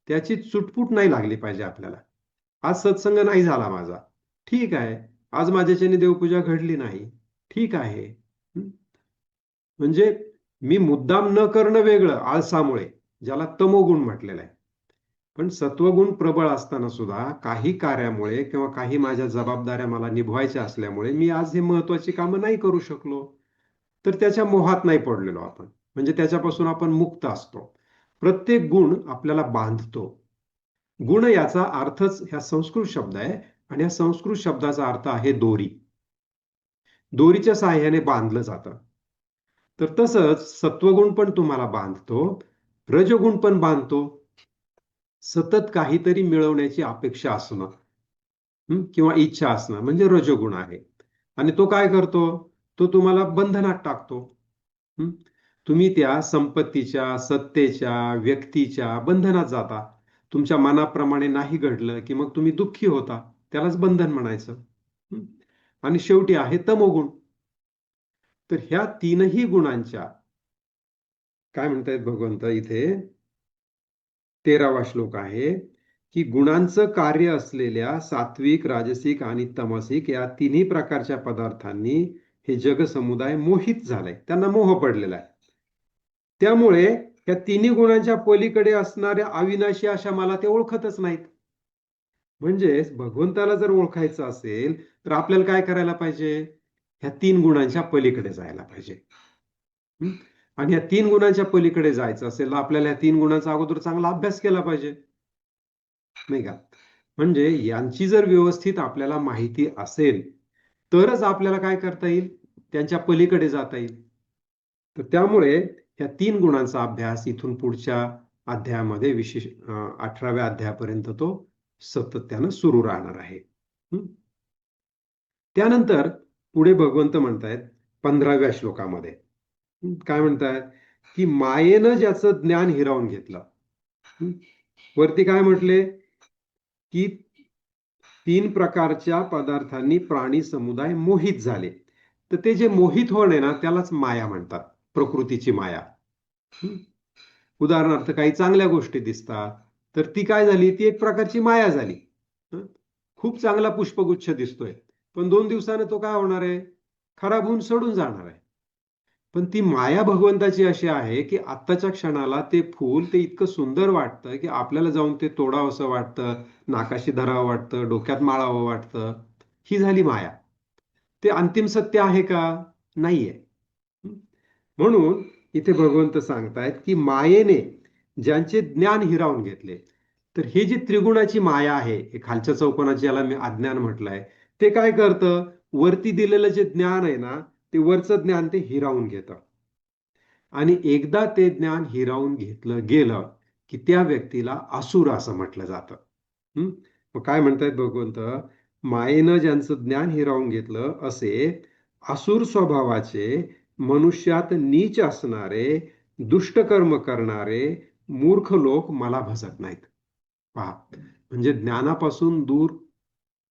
त्याची चुटपुट नाही लागली पाहिजे आपल्याला. आज सत्संग नाही झाला माझा, ठीक आहे. आज माझ्याच्याने देवपूजा घडली नाही, ठीक आहे. म्हणजे मी मुद्दाम न करणं वेगळं आळसामुळे, ज्याला तमोगुण म्हटलेलं आहे. पण सत्वगुण प्रबळ असताना सुद्धा काही कार्यामुळे किंवा काही माझ्या जबाबदाऱ्या मला निभवायच्या असल्यामुळे मी आज हे महत्वाची कामं नाही करू शकलो, तर त्याच्या मोहात नाही पडलेलो आपण, म्हणजे त्याच्यापासून आपण मुक्त असतो. प्रत्येक गुण आपल्याला बांधतो. गुण याचा अर्थच ह्या संस्कृत शब्द आहे, आणि या संस्कृत शब्दाचा अर्थ आहे दोरी. दोरीच्या साहाय्याने बांधलं जातं. तर तसंच सत्वगुण पण तुम्हाला बांधतो, रजगुण पण बांधतो. सतत काहीतरी मिळवण्याची अपेक्षा असणं किंवा इच्छा असणं म्हणजे रजोगुण आहे. आणि तो काय करतो? तो तुम्हाला बंधनात टाकतो. तुम्ही त्या संपत्तीच्या, सत्तेच्या, व्यक्तीच्या बंधनात जाता. तुमच्या मनाप्रमाणे नाही घडलं की मग तुम्ही दुःखी होता, त्यालाच बंधन म्हणायचं. आणि शेवटी आहे तमोगुण. तर ह्या तीनही गुणांच्या, काय म्हणतायत भगवंत इथे 13वा श्लोक आहे, की गुणांचं कार्य असलेल्या सात्विक, राजसिक आणि तमसिक या तिन्ही प्रकारच्या पदार्थांनी हे जगसमुदाय मोहित झालंय, त्यांना मोह पडलेला आहे. त्यामुळे या तिन्ही गुणांच्या पलीकडे असणाऱ्या अविनाशी अशा मला ते ओळखतच नाहीत. म्हणजेच भगवंताला जर ओळखायचं असेल तर आपल्याला काय करायला पाहिजे? ह्या 3 गुणांच्या पलीकडे जायला पाहिजे. आणि या 3 गुणांच्या पलीकडे जायचं असेल तर आपल्याला या 3 गुणांचा अगोदर चांगला अभ्यास केला पाहिजे, नाही का? म्हणजे यांची जर व्यवस्थित आपल्याला माहिती असेल तरच आपल्याला काय करता येईल? त्यांच्या पलीकडे जाता येईल. तर त्यामुळे या 3 गुणांचा अभ्यास इथून पुढच्या अध्यायामध्ये, विशेष 18व्या अध्यायापर्यंत तो सातत्यानं सुरू राहणार आहे. त्यानंतर पुढे भगवंत म्हणतायत 15व्या श्लोकामध्ये, काय म्हणतायत? की मायेनं ज्याचं ज्ञान हिरावून घेतलं. वरती काय म्हटले? की 3 प्रकारच्या पदार्थांनी प्राणी समुदाय मोहित झाले. तर ते जे मोहित होणे ना, त्यालाच माया म्हणतात, प्रकृतीची माया. उदाहरणार्थ काही चांगल्या गोष्टी दिसतात तर ती काय झाली? ती एक प्रकारची माया झाली. खूप चांगला पुष्पगुच्छ दिसतोय, पण 2 दिवसाने तो काय होणार आहे? खराब होऊन सडून जाणार आहे. पण ती माया भगवंताची अशी आहे की आत्ताच्या क्षणाला ते फूल ते इतकं सुंदर वाटतं की आपल्याला जाऊन ते तोडावंसं वाटतं, नाकाशी धरावं वाटतं, डोक्यात माळावं वाटतं. ही झाली माया. ते अंतिम सत्य आहे का? नाहीये. म्हणून इथे भगवंत सांगतायत की मायेने ज्यांचे ज्ञान हिरावून घेतले, तर ही जी त्रिगुणाची माया आहे, हे खालच्या चौकोनाची याला मी अज्ञान म्हटलंय, ते काय करतं? वरती दिलेलं जे ज्ञान आहे ना, ते वरचं ज्ञान ते हिरावून घेतं. आणि एकदा ते ज्ञान हिरावून घेतलं गेलं की त्या व्यक्तीला असुर असं म्हटलं जातं. मग काय म्हणतायत भगवंत? मायेनं ज्यांचं ज्ञान हिरावून घेतलं असे असुर स्वभावाचे, मनुष्यात नीच असणारे, दुष्टकर्म करणारे मूर्ख लोक मला भजत नाहीत. पहा, म्हणजे ज्ञानापासून दूर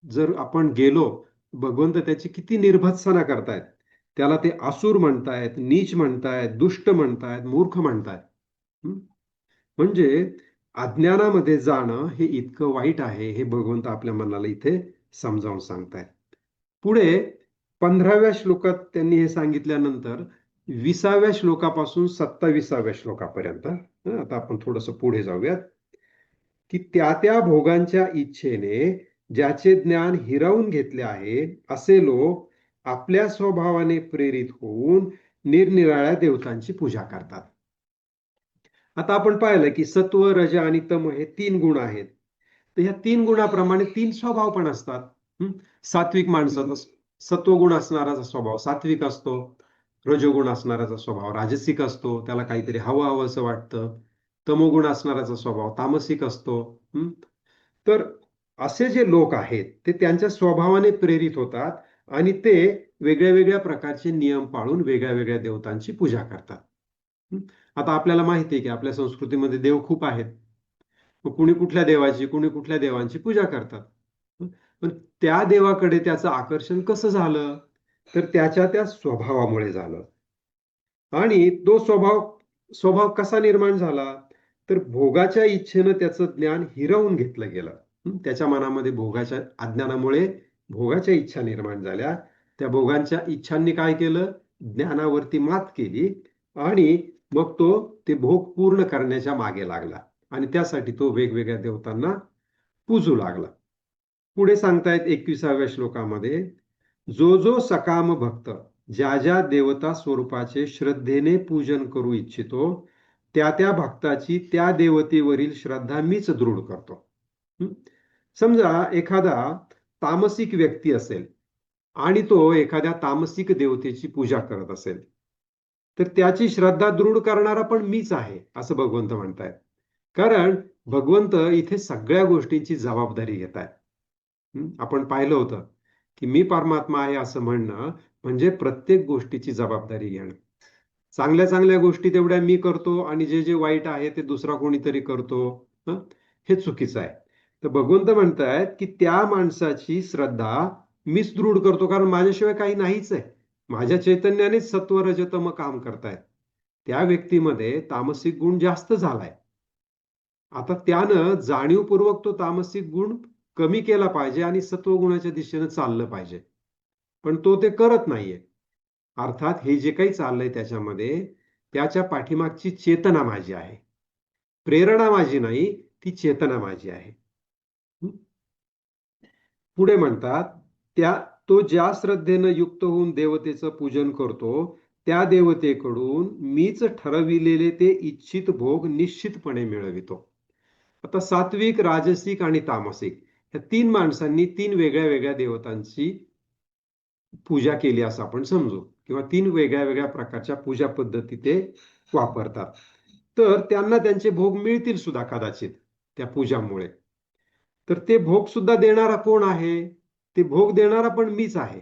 जर आपण गेलो, भगवंत त्याची किती निर्भत्सना करतायत. त्याला ते असुर म्हणतायत, नीच म्हणतायत, दुष्ट म्हणतायत, मूर्ख म्हणतायत. म्हणजे अज्ञानामध्ये जाणं हे इतकं वाईट आहे, हे भगवंत आपल्या मनाला इथे समजावून सांगतायत. पुढे 15व्या श्लोकात त्यांनी हे सांगितल्यानंतर 20व्या श्लोकापासून 27व्या श्लोकापर्यंत, आता आपण थोडस पुढे जाऊयात, की त्या त्या भोगांच्या इच्छेने ज्याचे ज्ञान हिरावून घेतले आहे असे लोक आपल्या स्वभावाने प्रेरित होऊन निरनिराळ्या देवतांची पूजा करतात. आता आपण पाहिलं की सत्व, रज आणि तम हे 3 गुण आहेत. तर ह्या 3 गुणाप्रमाणे 3 स्वभाव पण असतात. सात्विक माणसाचा सत्वगुण असणाराचा स्वभाव सात्विक असतो, रजोगुण असणाराचा स्वभाव राजसिक असतो, त्याला काहीतरी हवं हवं असं वाटतं. तमोगुण असणाराचा स्वभाव तामसिक असतो. तर असे जे लोक आहेत ते त्यांच्या स्वभावाने प्रेरित होतात आणि ते वेगळ्या वेगळ्या प्रकारचे नियम पाळून वेगळ्या वेगळ्या देवतांची पूजा करतात. आता आपल्याला माहिती आहे की आपल्या संस्कृतीमध्ये देव खूप आहेत. कुणी कुठल्या देवाची, कुणी कुठल्या देवांची पूजा करतात. पण त्या देवाकडे त्याचं आकर्षण कसं झालं? तर त्याच्या त्या स्वभावामुळे झालं. आणि तो स्वभाव स्वभाव कसा निर्माण झाला? तर भोगाच्या इच्छेनं त्याचं ज्ञान हिरावून घेतलं गेलं. त्याच्या मनामध्ये भोगाच्या अज्ञानामुळे भोगाच्या इच्छा निर्माण झाल्या. त्या भोगांच्या इच्छांनी काय केलं? ज्ञानावरती मात केली आणि मग तो ते भोग पूर्ण करण्याच्या मागे लागला आणि त्यासाठी तो वेगवेगळ्या देवतांना पूजू लागला. पुढे सांगतायत 21व्या श्लोकामध्ये, जो जो सकाम भक्त ज्या ज्या देवता स्वरूपाचे श्रद्धेने पूजन करू इच्छितो त्या त्या भक्ताची त्या देवतेवरील श्रद्धा मीच दृढ करतो. समजा एखादा तामसिक व्यक्ती असेल आणि तो एखाद्या तामसिक देवतेची पूजा करत असेल, तर त्याची श्रद्धा दृढ करणारा पण मीच आहे असं भगवंत म्हणतायत. कारण भगवंत इथे सगळ्या गोष्टींची जबाबदारी घेत आहेत. आपण पाहिलं होतं की मी परमात्मा आहे असं म्हणणं म्हणजे प्रत्येक गोष्टीची जबाबदारी घेणं. चांगल्या चांगल्या गोष्टी तेवढ्या मी करतो आणि जे जे वाईट आहे ते दुसरा कोणीतरी करतो, हे चुकीचं आहे. तर भगवंत म्हणतायत की त्या माणसाची श्रद्धा मीच दृढ करतो, कारण माझ्याशिवाय काही नाहीच आहे. माझ्या चैतन्यानेच सत्व रजतम काम करतायत. त्या व्यक्तीमध्ये तामसिक गुण जास्त झालाय. आता त्यानं जाणीवपूर्वक तो तामसिक गुण कमी केला पाहिजे आणि सत्वगुणाच्या दिशेनं चाललं पाहिजे, पण तो ते करत नाहीये. अर्थात हे जे काही चाललंय त्याच्यामध्ये त्याच्या पाठीमागची चेतना माझी आहे, प्रेरणा माझी नाही, ती चेतना माझी आहे. पुढे म्हणतात, त्या तो ज्या श्रद्धेनं युक्त होऊन देवतेचं पूजन करतो त्या देवतेकडून मीच ठरविलेले ते इच्छित भोग निश्चितपणे मिळवितो. आता सात्विक, राजसिक आणि तामसिक या 3 माणसांनी 3 वेगळ्या वेगळ्या देवतांची पूजा केली असं आपण समजू, किंवा 3 वेगळ्या वेगळ्या प्रकारच्या पूजा पद्धती ते वापरतात. तर त्यांना त्यांचे भोग मिळतील सुद्धा कदाचित त्या पूजामुळे. तर ते भोग सुद्धा देणारा कोण आहे? ते भोग देणारा पण मीच आहे.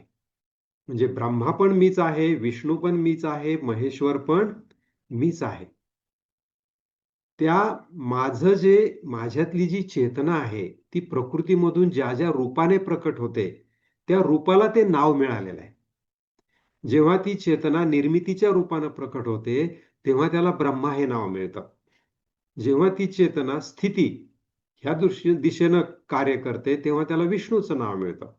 म्हणजे ब्रह्मा पण मीच आहे, विष्णू पण मीच आहे, महेश्वर पण मीच आहे. त्या माझं जे माझ्यातली जी चेतना आहे ती प्रकृतीमधून ज्या ज्या रूपाने प्रकट होते त्या रूपाला ते नाव मिळालेलं आहे. जेव्हा ती चेतना निर्मितीच्या रूपाने प्रकट होते तेव्हा त्याला ब्रह्मा हे नाव मिळतं. जेव्हा ती चेतना स्थिती ह्या दिशेनं कार्य करते तेव्हा त्याला विष्णूचं नाव मिळतं.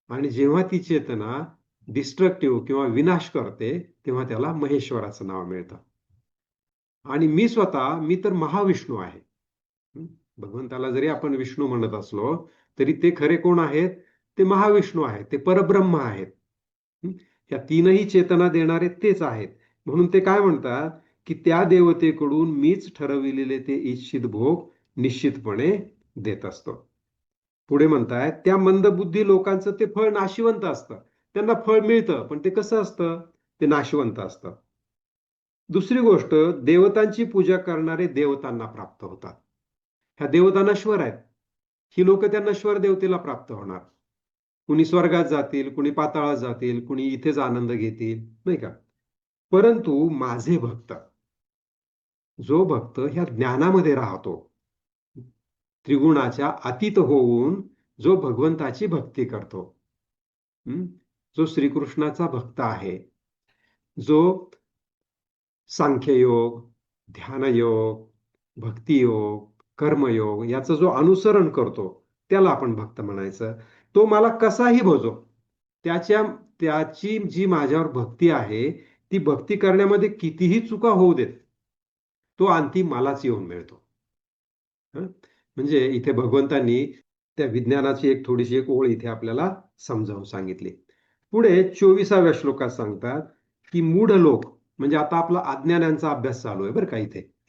आणि जेव्हा ती चेतना डिस्ट्रक्टिव्ह किंवा विनाश करते तेव्हा त्याला महेश्वराचं नाव मिळतं. आणि मी तर महाविष्णू आहे. भगवंताला जरी आपण विष्णू म्हणत असलो तरी ते खरे कोण आहेत? ते महाविष्णू आहेत, ते परब्रह्म आहेत. या तीनही चेतना देणारे तेच आहेत. म्हणून ते काय म्हणतात की त्या देवतेकडून मीच ठरविलेले ते इच्छित भोग निश्चितपणे देत असतो. पुढे म्हणतायत त्या मंदबुद्धी लोकांचं ते फळ नाशिवंत असतं. त्यांना फळ मिळतं, पण ते कसं असतं? ते नाशवंत असतं. दुसरी गोष्ट, देवतांची पूजा करणारे देवतांना प्राप्त होतात. ह्या देवता नश्वर आहेत. ही लोक त्या नश्वर देवतेला प्राप्त होणार. कुणी स्वर्गात जातील, कुणी पाताळात जातील, कुणी इथेच आनंद घेतील, नाही का? परंतु माझे भक्त, जो भक्त ह्या ज्ञानामध्ये राहतो, त्रिगुणाच्या अतीत होऊन जो भगवंताची भक्ती करतो, जो श्रीकृष्णाचा भक्त आहे, जो सांख्ययोग, ध्यानयोग, भक्तियोग, कर्मयोग याचं जो अनुसरण करतो, त्याला आपण भक्त म्हणायचं. तो मला कसाही भजो, त्याची जी माझ्यावर भक्ती आहे, ती भक्ती करण्यामध्ये कितीही चुका होऊ देत, तो अंती मलाच येऊन मिळतो. म्हणजे इथे भगवंतांनी त्या विज्ञानाची थोडीशी एक ओळ इथे आपल्याला समजावून सांगितली. पुढे 24व्या श्लोकात सांगतात की मूढ लोक, म्हणजे आता आपला अज्ञानांचा अभ्यास चालू आहे बरं का.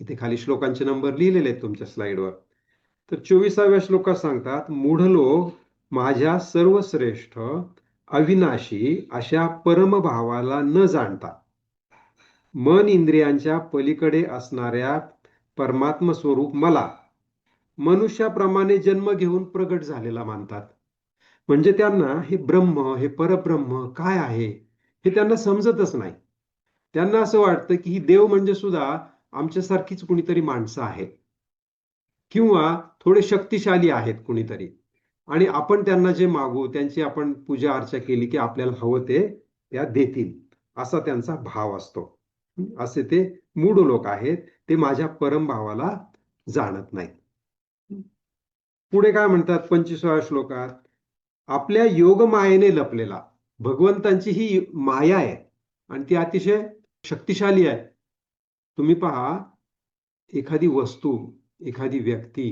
इथे खाली श्लोकांचे नंबर लिहिलेले आहेत तुमच्या स्लाइडवर. तर 24व्या श्लोकात सांगतात, मूढ लोक माझ्या सर्वश्रेष्ठ अविनाशी अशा परमभावाला न जाणता मन इंद्रियांच्या पलीकडे असणाऱ्या परमात्म स्वरूप मला मनुष्याप्रमाणे जन्म घेऊन प्रगट झालेला मानतात. म्हणजे त्यांना हे ब्रह्म, हे परब्रह्म काय आहे हे त्यांना समजतच नाही. त्यांना असं वाटतं की ही देव म्हणजे सुद्धा आमच्यासारखीच कुणीतरी माणसं आहेत, किंवा थोडे शक्तिशाली आहेत कुणीतरी, आणि आपण त्यांना जे मागू, त्यांची आपण पूजा अर्चा केली की आपल्याला हवं ते त्या देतील, असा त्यांचा भाव असतो. असे ते मूढ लोक आहेत, ते माझ्या परमभावाला जाणत नाहीत. पुढे काय म्हणतात 25व्या श्लोकात, आपल्या योगमायेने लपलेला, भगवंतांची ही माया आहे आणि ती अतिशय शक्तिशाली आहे. तुम्ही पहा, एखादी वस्तू, एखादी व्यक्ती,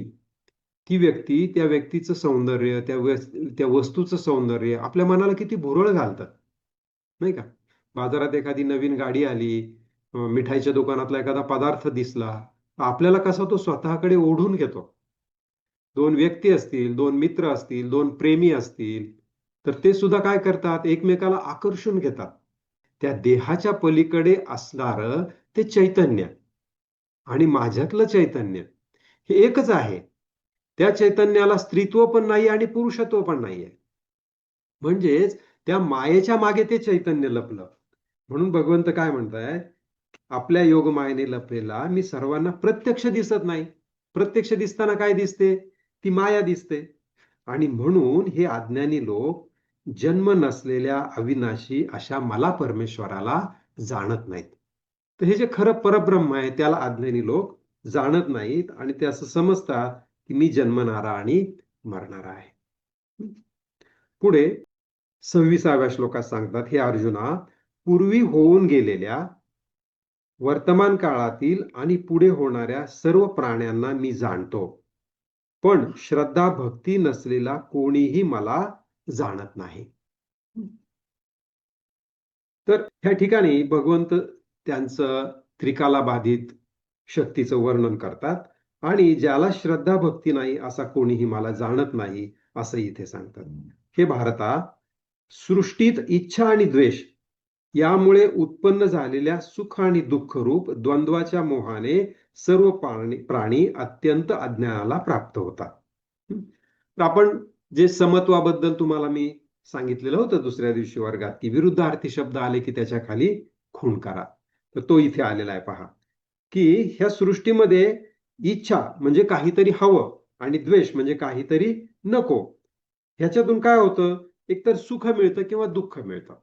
ती व्यक्ती, त्या व्यक्तीचं सौंदर्य, त्या वस्तूचं सौंदर्य आपल्या मनाला किती भुरळ घालतं, नाही का? बाजारात एखादी नवीन गाडी आली, मिठाईच्या दुकानातला एखादा पदार्थ दिसला, आपल्याला कसा तो स्वतःकडे ओढून घेतो. दोन व्यक्ती असतील, दोन मित्र असतील, दोन प्रेमी असतील, तर ते सुद्धा काय करतात, एकमेकाला आकर्षून घेतात. त्या देहाच्या पलीकडे असणारं ते चैतन्य आणि माझ्यातलं चैतन्य हे एकच आहे. त्या चैतन्याला स्त्रीत्व पण नाही आणि पुरुषत्व पण नाहीये. म्हणजेच त्या मायेच्या मागे ते चैतन्य लपलं. म्हणून भगवंत काय म्हणताय, आपल्या योगमायेने लपलेला मी सर्वांना प्रत्यक्ष दिसत नाही. प्रत्यक्ष दिसताना काय दिसते? ती माया दिसते. आणि म्हणून हे अज्ञानी लोक जन्म नसलेल्या अविनाशी अशा मला परमेश्वराला जाणत नाहीत. तर हे जे खरं परब्रह्म आहे त्याला अज्ञानी लोक जाणत नाहीत आणि ते असं समजतात की मी जन्मणारा आणि मरणारा आहे. पुढे 26व्या श्लोकात सांगतात, हे अर्जुना, पूर्वी होऊन गेलेल्या, वर्तमान काळातील आणि पुढे होणाऱ्या सर्व प्राण्यांना मी जाणतो, पण श्रद्धा भक्ती नसलेला कोणीही मला जाणत नाही. तर ह्या ठिकाणी भगवंत त्यांचं त्रिकालाबाधित शक्तीचं वर्णन करतात आणि ज्याला श्रद्धा भक्ती नाही असा कोणीही मला जाणत नाही असं इथे सांगतात. हे भारता, सृष्टीत इच्छा आणि द्वेष यामुळे उत्पन्न झालेल्या सुख आणि दुःख रूप द्वंद्वाच्या मोहाने सर्व प्राणी अत्यंत अज्ञानाला प्राप्त होतात. तर आपण जे समत्वाबद्दल तुम्हाला मी सांगितलेलं होतं दुसऱ्या दिवशी वर्गात, की विरुद्धार्थी शब्द आले की त्याच्या खाली खूण करा, तर तो इथे आलेला आहे. पहा की ह्या सृष्टीमध्ये इच्छा म्हणजे काहीतरी हवं आणि द्वेष म्हणजे काहीतरी नको, ह्याच्यातून काय होतं, एकतर सुख मिळतं किंवा दुःख मिळतं.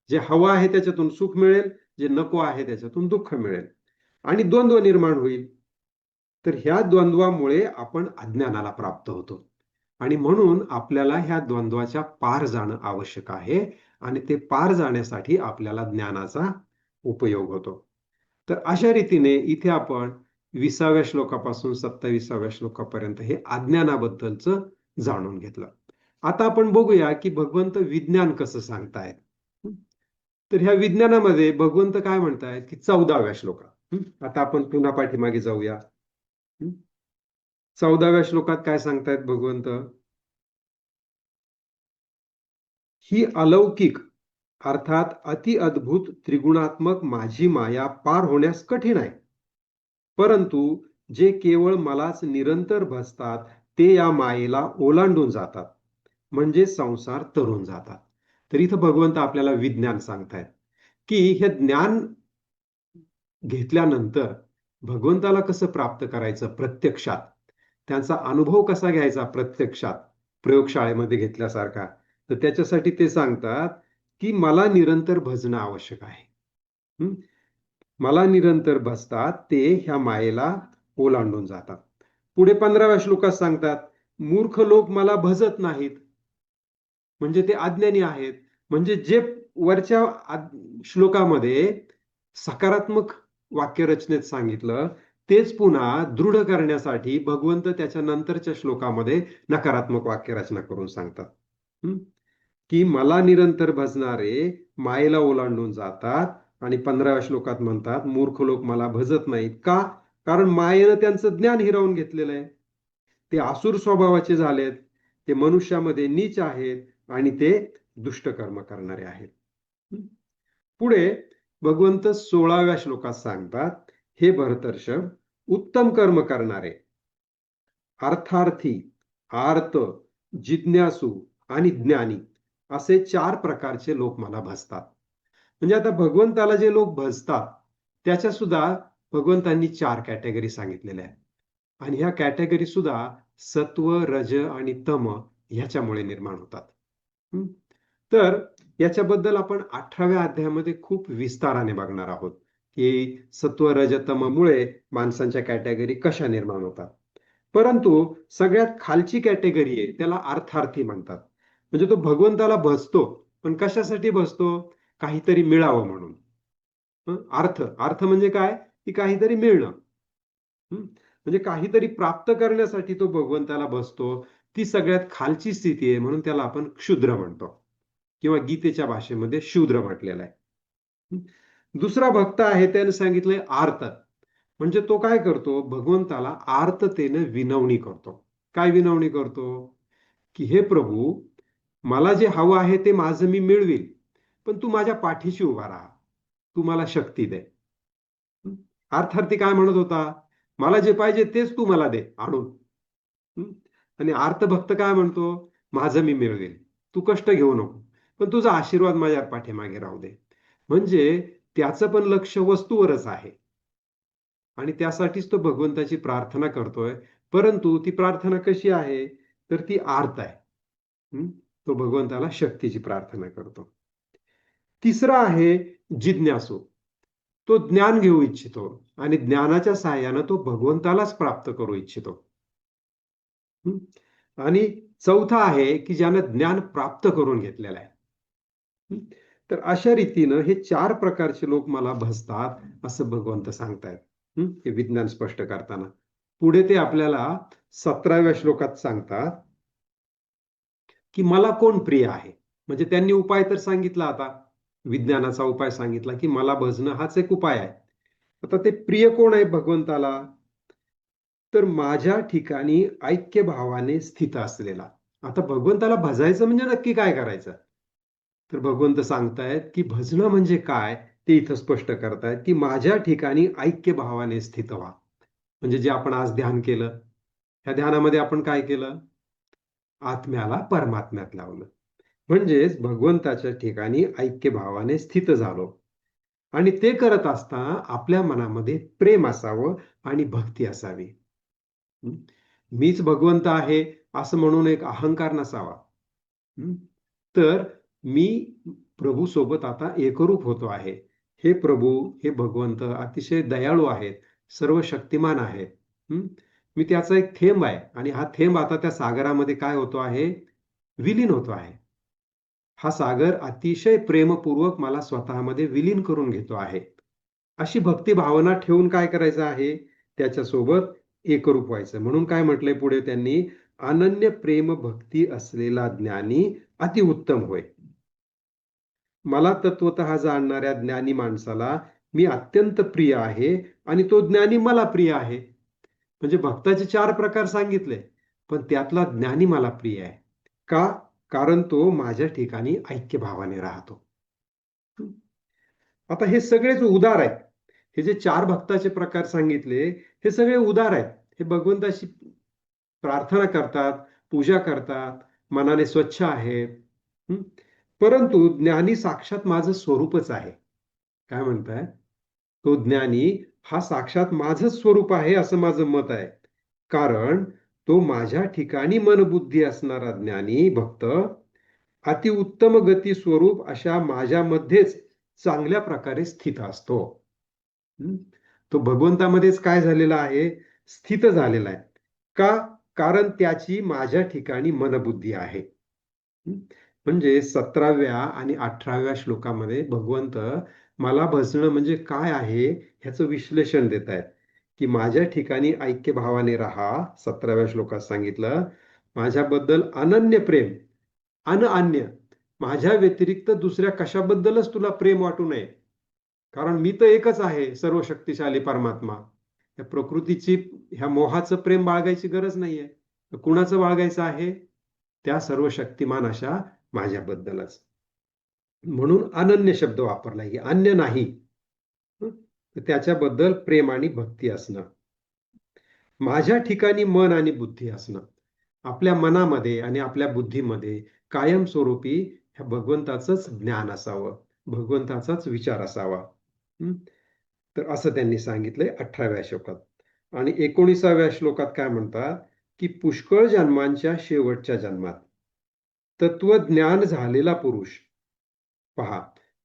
जे हवं आहे त्याच्यातून सुख मिळेल, जे नको आहे त्याच्यातून दुःख मिळेल आणि द्वंद्व निर्माण होईल. तर ह्या द्वंद्वामुळे आपण अज्ञानाला प्राप्त होतो आणि म्हणून आपल्याला ह्या द्वंद्वाच्या पार जाणं आवश्यक आहे आणि ते पार जाण्यासाठी आपल्याला ज्ञानाचा उपयोग होतो. तर अशा रीतीने इथे आपण 20व्या श्लोकापासून 27व्या श्लोकापर्यंत हे अज्ञानाबद्दलचं जाणून घेतलं. आता आपण बघूया की भगवंत विज्ञान कसं सांगतायत. तर ह्या विज्ञानामध्ये भगवंत काय म्हणतायत की 14व्या श्लोकात. आता आपण पुन्हा पाठीमागे जाऊया. 14व्या श्लोकात काय सांगतायत भगवंत? ही अलौकिक अर्थात अति अद्भुत त्रिगुणात्मक माझी माया पार होण्यास कठीण आहे, परंतु जे केवळ मलाच निरंतर भजतात ते या मायेला ओलांडून जातात, म्हणजे संसार तरून जातात. तर इथं भगवंत आपल्याला विज्ञान सांगतायत की हे ज्ञान घेतल्यानंतर भगवंताला कसं प्राप्त करायचं प्रत्यक्षात, त्यांचा अनुभव कसा घ्यायचा प्रत्यक्षात प्रयोगशाळेमध्ये घेतल्यासारखा. तर त्याच्यासाठी ते सांगतात की मला निरंतर भजणं आवश्यक आहे. मला निरंतर भजतात ते ह्या मायेला ओलांडून जातात. पुढे 15व्या श्लोकात सांगतात मूर्ख लोक मला भजत नाहीत, म्हणजे ते अज्ञानी आहेत. म्हणजे जे वरच्या श्लोकामध्ये सकारात्मक वाक्यरचनेत सांगितलं तेच पुन्हा दृढ करण्यासाठी भगवंत त्याच्या नंतरच्या श्लोकामध्ये नकारात्मक वाक्यरचना करून सांगतात की मला निरंतर भजणारे मायेला ओलांडून जातात. आणि 15व्या श्लोकात म्हणतात मूर्ख लोक मला भजत नाहीत. का? कारण मायेनं त्यांचं ज्ञान हिरावून घेतलेलं आहे. ते आसुर स्वभावाचे झालेत, ते मनुष्यामध्ये नीच आहेत आणि ते दुष्ट कर्म करणारे आहेत. पुढे भगवंत 16व्या श्लोकात सांगतात हे भरतर्षभ, उत्तम कर्म करणारे अर्थार्थी, आर्त, जिज्ञासू आणि ज्ञानी असे 4 प्रकारचे लोक मला भजतात. म्हणजे आता भगवंताला जे लोक भजतात त्याच्या सुद्धा भगवंतांनी 4 कॅटेगरी सांगितलेल्या आहेत. आणि ह्या कॅटेगरी सुद्धा सत्व, रज आणि तम ह्याच्यामुळे निर्माण होतात. तर याच्याबद्दल आपण 18व्या अध्यायामध्ये खूप विस्ताराने बघणार आहोत की सत्व, रज, तममुळे माणसांच्या कॅटेगरी कशा निर्माण होतात. परंतु सगळ्यात खालची कॅटेगरी आहे त्याला अर्थार्थी म्हणतात. म्हणजे तो भगवंताला भजतो, पण कशासाठी भजतो? काहीतरी मिळावं म्हणून. अर्थ म्हणजे काय? की काहीतरी मिळणं. म्हणजे काहीतरी प्राप्त करण्यासाठी तो भगवंताला भजतो. ती सगळ्यात खालची स्थिती आहे, म्हणून त्याला आपण क्षुद्र म्हणतो किंवा गीतेच्या भाषेमध्ये शूद्र म्हटलेला आहे. दुसरा भक्त आहे त्याने सांगितलंय आर्त. म्हणजे तो काय करतो? भगवंताला आर्ततेने विनवणी करतो. काय विनवणी करतो? की हे प्रभू, मला जे हवं आहे ते माझं मी मिळवील, पण तू माझ्या पाठीशी उभा राहा, तू मला शक्ती दे. अर्थार्थी काय म्हणत होता? मला जे पाहिजे तेच तू मला दे आणून. आणि अर्थभक्त काय म्हणतो? माझं मी मिळवेल, तू कष्ट घेऊ नको, पण तुझा आशीर्वाद माझ्या पाठीमागे राहू दे. म्हणजे त्याचं पण लक्ष वस्तूवरच आहे आणि त्यासाठीच तो भगवंताची प्रार्थना करतोय. परंतु ती प्रार्थना कशी आहे? तर ती आर्त आहे. तो भगवंताला शक्तीची प्रार्थना करतो. तिसरा आहे जिज्ञासू. तो ज्ञान घेऊ इच्छितो आणि ज्ञानाच्या सहाय्यानं तो भगवंतालाच प्राप्त करू इच्छितो. आणि चौथा आहे की ज्यानं ज्ञान प्राप्त करून घेतलेलं आहे. तर अशा रीतीनं हे 4 प्रकारचे लोक मला भजतात असं भगवंत सांगतायत हे विज्ञान स्पष्ट करताना. पुढे ते आपल्याला 17व्या श्लोकात सांगतात की मला कोण प्रिय आहे. म्हणजे त्यांनी उपाय तर सांगितला, आता विज्ञानाचा उपाय सांगितला की मला भजणं हाच एक उपाय आहे. आता ते प्रिय कोण आहे भगवंताला? तर माझ्या ठिकाणी ऐक्य भावाने स्थित असलेला. आता भगवंताला भजायचं म्हणजे नक्की काय करायचं? तर भगवंत सांगतायत की भजणं म्हणजे काय ते इथं स्पष्ट करतायत की माझ्या ठिकाणी ऐक्य भावाने स्थित व्हा. म्हणजे जे आपण आज ध्यान केलं, ह्या ध्यानामध्ये आपण काय केलं? आत्म्याला परमात्म्यात लावलं. म्हणजेच भगवंताच्या ठिकाणी ऐक्य भावाने स्थित झालो. आणि ते करत असताना आपल्या मनामध्ये प्रेम असावं आणि भक्ती असावी. मीच भगवंत आहे असं म्हणून एक अहंकार नसावा. तर मी प्रभू सोबत आता एकरूप होतो आहे. हे प्रभू, हे भगवंत अतिशय दयाळू आहेत, सर्व शक्तिमान आहेत. मी त्याचा एक थेंब आहे आणि हा थेंब आता त्या सागरामध्ये काय होतो आहे? विलीन होतो आहे. हा सागर अतिशय प्रेमपूर्वक मला स्वतःमध्ये विलीन करून घेतो आहे. अशी भक्ती भावना ठेवून काय करायचं आहे? त्याच्यासोबत एकरूप व्हायचं. म्हणून काय म्हटलंय पुढे त्यांनी? अनन्य प्रेम भक्ती असलेला ज्ञानी अतिउत्तम होय. मला तत्वतः जाणणाऱ्या ज्ञानी माणसाला मी अत्यंत प्रिय आहे आणि तो ज्ञानी मला प्रिय आहे. म्हणजे भक्ताचे 4 प्रकार सांगितले, पण त्यातला ज्ञानी मला प्रिय आहे. का? कारण तो माझ्या ठिकाणी ऐक्यभावाने राहतो. आता हे सगळेच उदार आहेत. हे जे 4 भक्ताचे प्रकार सांगितले, हे सगळे उदार आहेत. हे भगवंताशी प्रार्थना करतात, पूजा करतात, मनाने स्वच्छ आहेत. परंतु ज्ञानी साक्षात माझं स्वरूपच आहे. काय म्हणताय? तो ज्ञानी हा साक्षात माझंच स्वरूप आहे असं माझं मत आहे. कारण तो माझ्या ठिकाणी मनबुद्धी असणारा ज्ञानी भक्त अतिउत्तम गती स्वरूप अशा माझ्यामध्येच चांगल्या प्रकारे स्थित असतो. तो भगवंतामध्येच काय झालेला आहे? स्थित झालेला आहे. का? कारण त्याची माझ्या ठिकाणी मनबुद्धी आहे. म्हणजे 17व्या आणि 18व्या श्लोकामध्ये भगवंत मला भजणं म्हणजे काय आहे ह्याचं विश्लेषण देत आहेत. की माझ्या ठिकाणी ऐक्य भावाने राहा, 17व्या श्लोकात सांगितलं. माझ्याबद्दल अनन्य प्रेम, अन्य माझ्या व्यतिरिक्त दुसऱ्या कशाबद्दलच तुला प्रेम वाटू नये. कारण मी तर एकच आहे, सर्व शक्तिशाली परमात्मा. या प्रकृतीची, ह्या मोहाचं प्रेम बाळगायची गरज नाहीये. कुणाचं बाळगायचं आहे? त्या सर्व शक्तिमान अशा माझ्याबद्दलच. म्हणून अनन्य शब्द वापरला, की अन्य नाही. त्याच्याबद्दल प्रेम आणि भक्ती असणं. माझ्या ठिकाणी मन आणि बुद्धी असणं. आपल्या मनामध्ये आणि आपल्या बुद्धीमध्ये कायमस्वरूपी ह्या भगवंताचंच ज्ञान असावं, भगवंताचाच विचार असावा. तर असं त्यांनी सांगितलंय 18व्या श्लोकात. आणि 19व्या श्लोकात काय म्हणतात? की पुष्कळ जन्मांच्या शेवटच्या जन्मात तत्वज्ञान झालेला पुरुष पहा.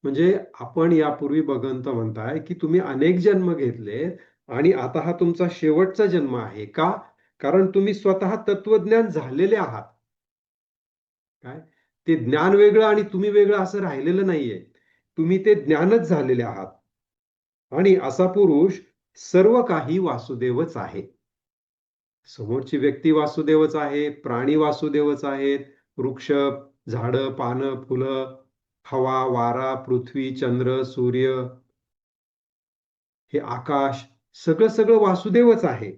म्हणजे आपण यापूर्वी भगवंत म्हणताय की तुम्ही अनेक जन्म घेतले आणि आता हा तुमचा शेवटचा जन्म आहे. का? कारण तुम्ही स्वतः तत्वज्ञान झालेले आहात. काय? ते ज्ञान वेगळं आणि तुम्ही वेगळं असं राहिलेलं नाहीये. तुम्ही ते ज्ञानच झालेले आहात. आणि असा पुरुष सर्व काही वासुदेवच आहे. समोरची व्यक्ती वासुदेवच आहे, प्राणी वासुदेवच आहेत, वृक्ष, झाडं, पानं, फुलं, हवा, वारा, पृथ्वी, चंद्र, सूर्य, हे आकाश, सगळं सगळं वासुदेवच आहे.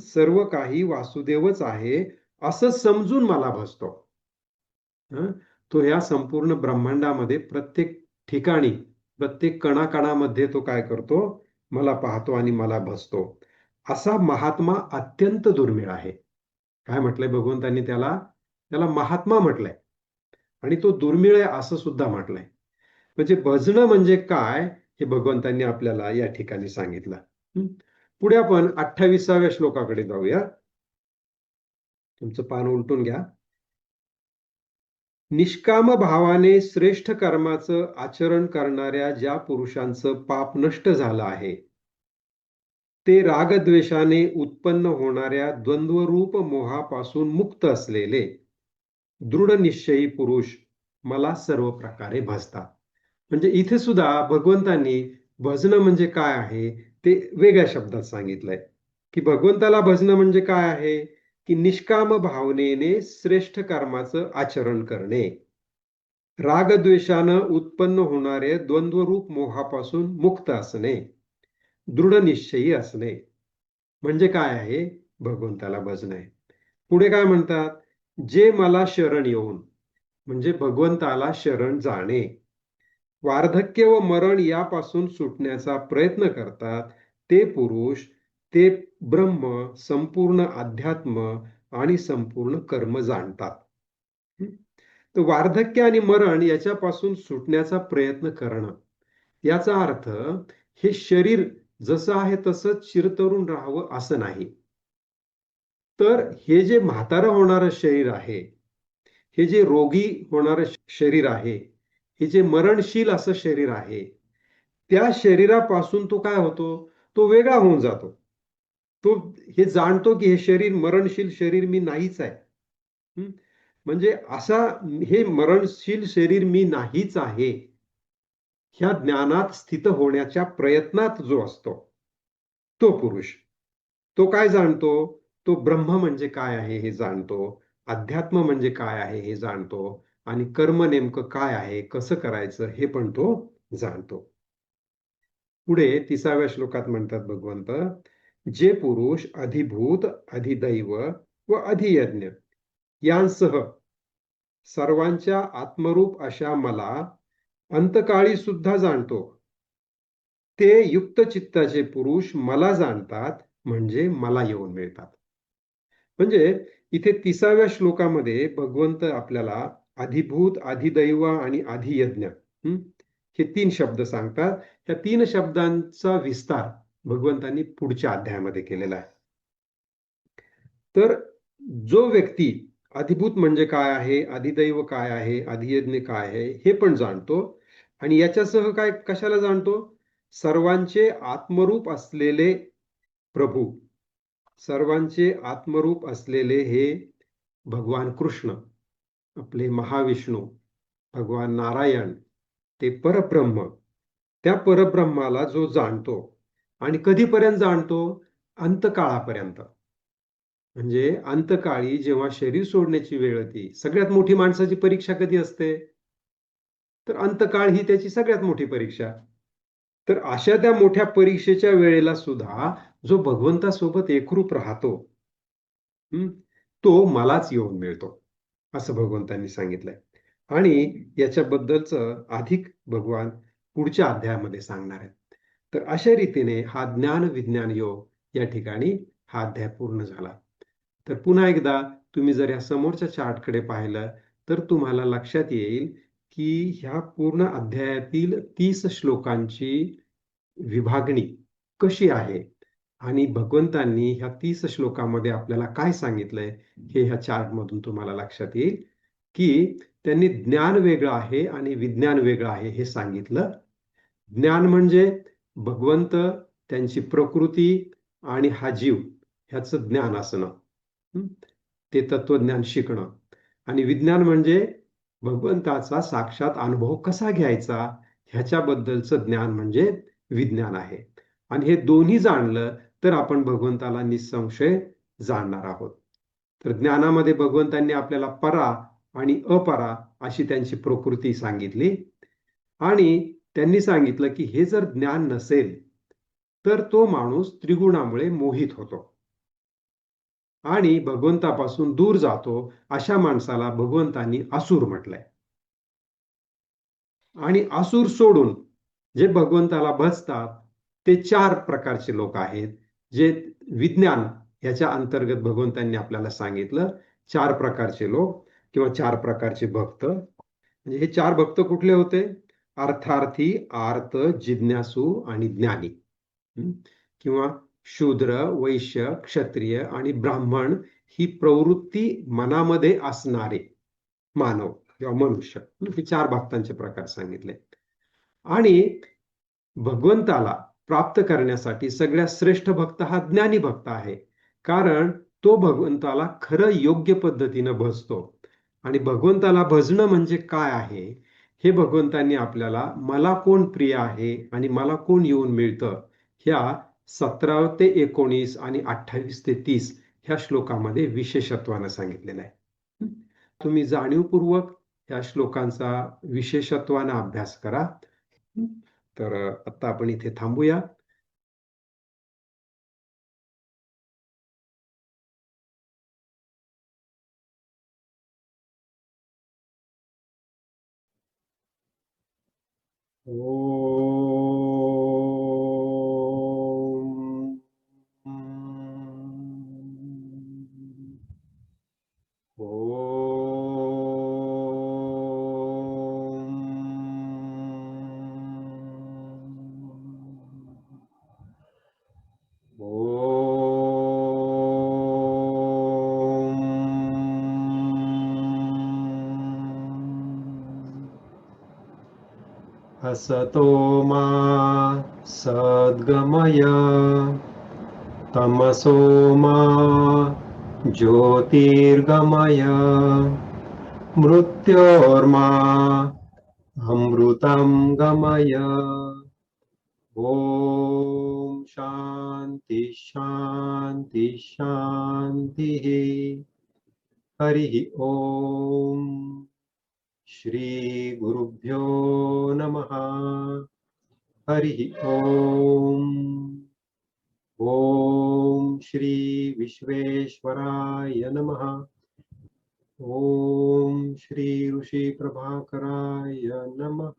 सर्व काही वासुदेवच आहे असं समजून मला भजतो. तो या संपूर्ण ब्रह्मांडामध्ये प्रत्येक ठिकाणी, प्रत्येक कणाकणामध्ये तो काय करतो? मला पाहतो आणि मला भजतो. असा महात्मा अत्यंत दुर्मिळ आहे. काय म्हटलंय भगवंतांनी त्याला? त्याला महात्मा म्हटलंय. आणि तो दुर्मिळ आहे असं सुद्धा म्हटलंय. म्हणजे भजणं म्हणजे काय हे भगवंतांनी आपल्याला या ठिकाणी सांगितलं. पुढे आपण 28व्या श्लोकाकडे जाऊया. तुमचं पान उलटून घ्या. निष्काम भावाने श्रेष्ठ कर्माचं आचरण करणाऱ्या ज्या पुरुषांचं पाप नष्ट झालं आहे, ते रागद्वेषाने उत्पन्न होणाऱ्या द्वंद्वरूप मोहापासून मुक्त असलेले दृढ निश्चयी पुरुष मला सर्व प्रकारे भजतात. म्हणजे इथे सुद्धा भगवंतांनी भजणं म्हणजे काय आहे ते वेगळ्या शब्दात सांगितलंय. की भगवंताला भजणं म्हणजे काय आहे? की निष्काम भावनेने श्रेष्ठ कर्माचं आचरण करणे, रागद्वेषानं उत्पन्न होणारे द्वंद्वरूप मोहापासून मुक्त असणे, दृढ निश्चयी असणे. म्हणजे काय आहे? भगवंताला भजणं आहे. पुढे काय म्हणतात? जे मला शरण येऊन, म्हणजे भगवंताला शरण जाणे, वार्धक्य व मरण यापासून सुटण्याचा प्रयत्न करतात ते पुरुष, ते ब्रह्म, संपूर्ण अध्यात्म आणि संपूर्ण कर्म जाणतात. तर वार्धक्य आणि मरण याच्यापासून सुटण्याचा प्रयत्न करणं, याचा अर्थ हे शरीर जसं आहे तसंच चिरतरून राहावं असं नाही. तर हे जे म्हातारं होणारं शरीर आहे, हे जे रोगी होणारं शरीर आहे, हे जे मरणशील असं शरीर आहे, त्या शरीरापासून तो काय होतो? तो वेगळा होऊन जातो. तो हे जाणतो की हे शरीर मरणशील शरीर मी नाहीच आहे. म्हणजे असा हे मरणशील शरीर मी नाहीच आहे ह्या ज्ञानात स्थित होण्याच्या प्रयत्नात जो असतो तो पुरुष, तो काय जाणतो? तो ब्रह्म म्हणजे काय आहे हे जाणतो, अध्यात्म म्हणजे काय आहे हे जाणतो, आणि कर्म नेमकं काय आहे, कसं करायचं हे पण तो जाणतो. पुढे 30व्या श्लोकात म्हणतात भगवंत, जे पुरुष अधिभूत, अधिदैव व अधियज्ञ यांसह सर्वांच्या आत्मरूप अशा मला अंतकाळी सुद्धा जाणतो, ते युक्त चित्ताचे पुरुष मला जाणतात, म्हणजे मला येऊन मिळतात. म्हणजे इथे 30व्या श्लोकामध्ये भगवंत आपल्याला अधिभूत, अधिदैव आणि अधियज्ञ हे 3 शब्द सांगतात. ह्या 3 शब्दांचा विस्तार भगवंतांनी पुढच्या अध्यायामध्ये केलेला आहे. तर जो व्यक्ती अधिभूत म्हणजे काय आहे, अधिदैव काय आहे, अधियज्ञ काय आहे हे पण जाणतो, आणि याच्यासह काय कशाला जाणतो, सर्वांचे आत्मरूप असलेले प्रभू, सर्वांचे आत्मरूप असलेले हे भगवान कृष्ण, आपले महाविष्णू, भगवान नारायण, ते परब्रह्म, त्या परब्रह्माला जो जाणतो, आणि कधीपर्यंत जाणतो, अंतकाळापर्यंत. म्हणजे अंतकाळी जेव्हा शरीर सोडण्याची वेळ येते, सगळ्यात मोठी माणसाची परीक्षा कधी असते, तर अंतकाळ ही त्याची सगळ्यात मोठी परीक्षा. तर अशा त्या मोठ्या परीक्षेच्या वेळेला सुद्धा जो भगवंतासोबत एकरूप राहतो, तो मलाच येऊन मिळतो, असं भगवंतांनी सांगितलंय. आणि याच्याबद्दलचं अधिक भगवान पुढच्या अध्यायामध्ये सांगणार आहेत. तर अशा रीतीने हा ज्ञान विज्ञान योग या ठिकाणी हा अध्याय पूर्ण झाला. तर पुन्हा एकदा तुम्ही जर या समोरच्या चार्टकडे पाहिलं तर तुम्हाला लक्षात येईल की ह्या पूर्ण अध्यायातील 30 श्लोकांची विभागणी कशी आहे, आणि भगवंतांनी ह्या 30 श्लोकामध्ये आपल्याला काय सांगितलंय हे ह्या चार्टमधून तुम्हाला लक्षात येईल की त्यांनी ज्ञान वेगळं आहे आणि विज्ञान वेगळं आहे हे सांगितलं. ज्ञान म्हणजे भगवंत, त्यांची प्रकृती आणि हा जीव ह्याचं ज्ञान असणं, ते तत्वज्ञान शिकणं. आणि विज्ञान म्हणजे भगवंताचा साक्षात अनुभव कसा घ्यायचा ह्याच्याबद्दलचं ज्ञान म्हणजे विज्ञान आहे. आणि हे दोन्ही जाणलं तर आपण भगवंताला निसंशय जाणणार आहोत. तर ज्ञानामध्ये भगवंतांनी आपल्याला परा आणि अपरा अशी त्यांची प्रकृती सांगितली, आणि त्यांनी सांगितलं की हे जर ज्ञान नसेल तर तो माणूस त्रिगुणामुळे मोहित होतो आणि भगवंतापासून दूर जातो. अशा माणसाला भगवंतांनी असुर म्हटलंय. आणि असुर सोडून जे भगवंताला भजतात ते 4 प्रकारचे लोक आहेत, जे विज्ञान याच्या अंतर्गत भगवंतांनी आपल्याला सांगितलं. 4 प्रकारचे लोक किंवा 4 प्रकारचे भक्त. म्हणजे हे 4 भक्त कुठले होते, अर्थार्थी, आर्त, जिज्ञासू आणि ज्ञानी. किंवा शूद्र, वैश्य, क्षत्रिय आणि ब्राह्मण ही प्रवृत्ती मनामध्ये असणारे मानव किंवा मनुष्य, हे 4 भक्तांचे प्रकार सांगितले. आणि भगवंताला प्राप्त करण्यासाठी सगळ्यात श्रेष्ठ भक्त हा ज्ञानी भक्त आहे, कारण तो भगवंताला खरं योग्य पद्धतीनं भजतो. आणि भगवंताला भजणं म्हणजे काय आहे हे भगवंतांनी आपल्याला मला कोण प्रिय आहे आणि मला कोण येऊन मिळतं ह्या 17 ते 19 आणि 28 ते 30 ह्या श्लोकामध्ये विशेषत्वानं सांगितलेलं आहे. तुम्ही जाणीवपूर्वक ह्या श्लोकांचा विशेषत्वानं अभ्यास करा. तर आता आपण इथे थांबूया. असतो मा सद्गमय, तमसो मा ज्योतिर्गमय, मृत्योर्मा अमृतं गमय. ओम शांती शांती शांतिः. हरिः ओम. श्री गुरुभ्यो नमः. हरिः ओम. ओम श्री विश्वेश्वराय नमः. ओम श्री ऋषि प्रभाकराय नमः.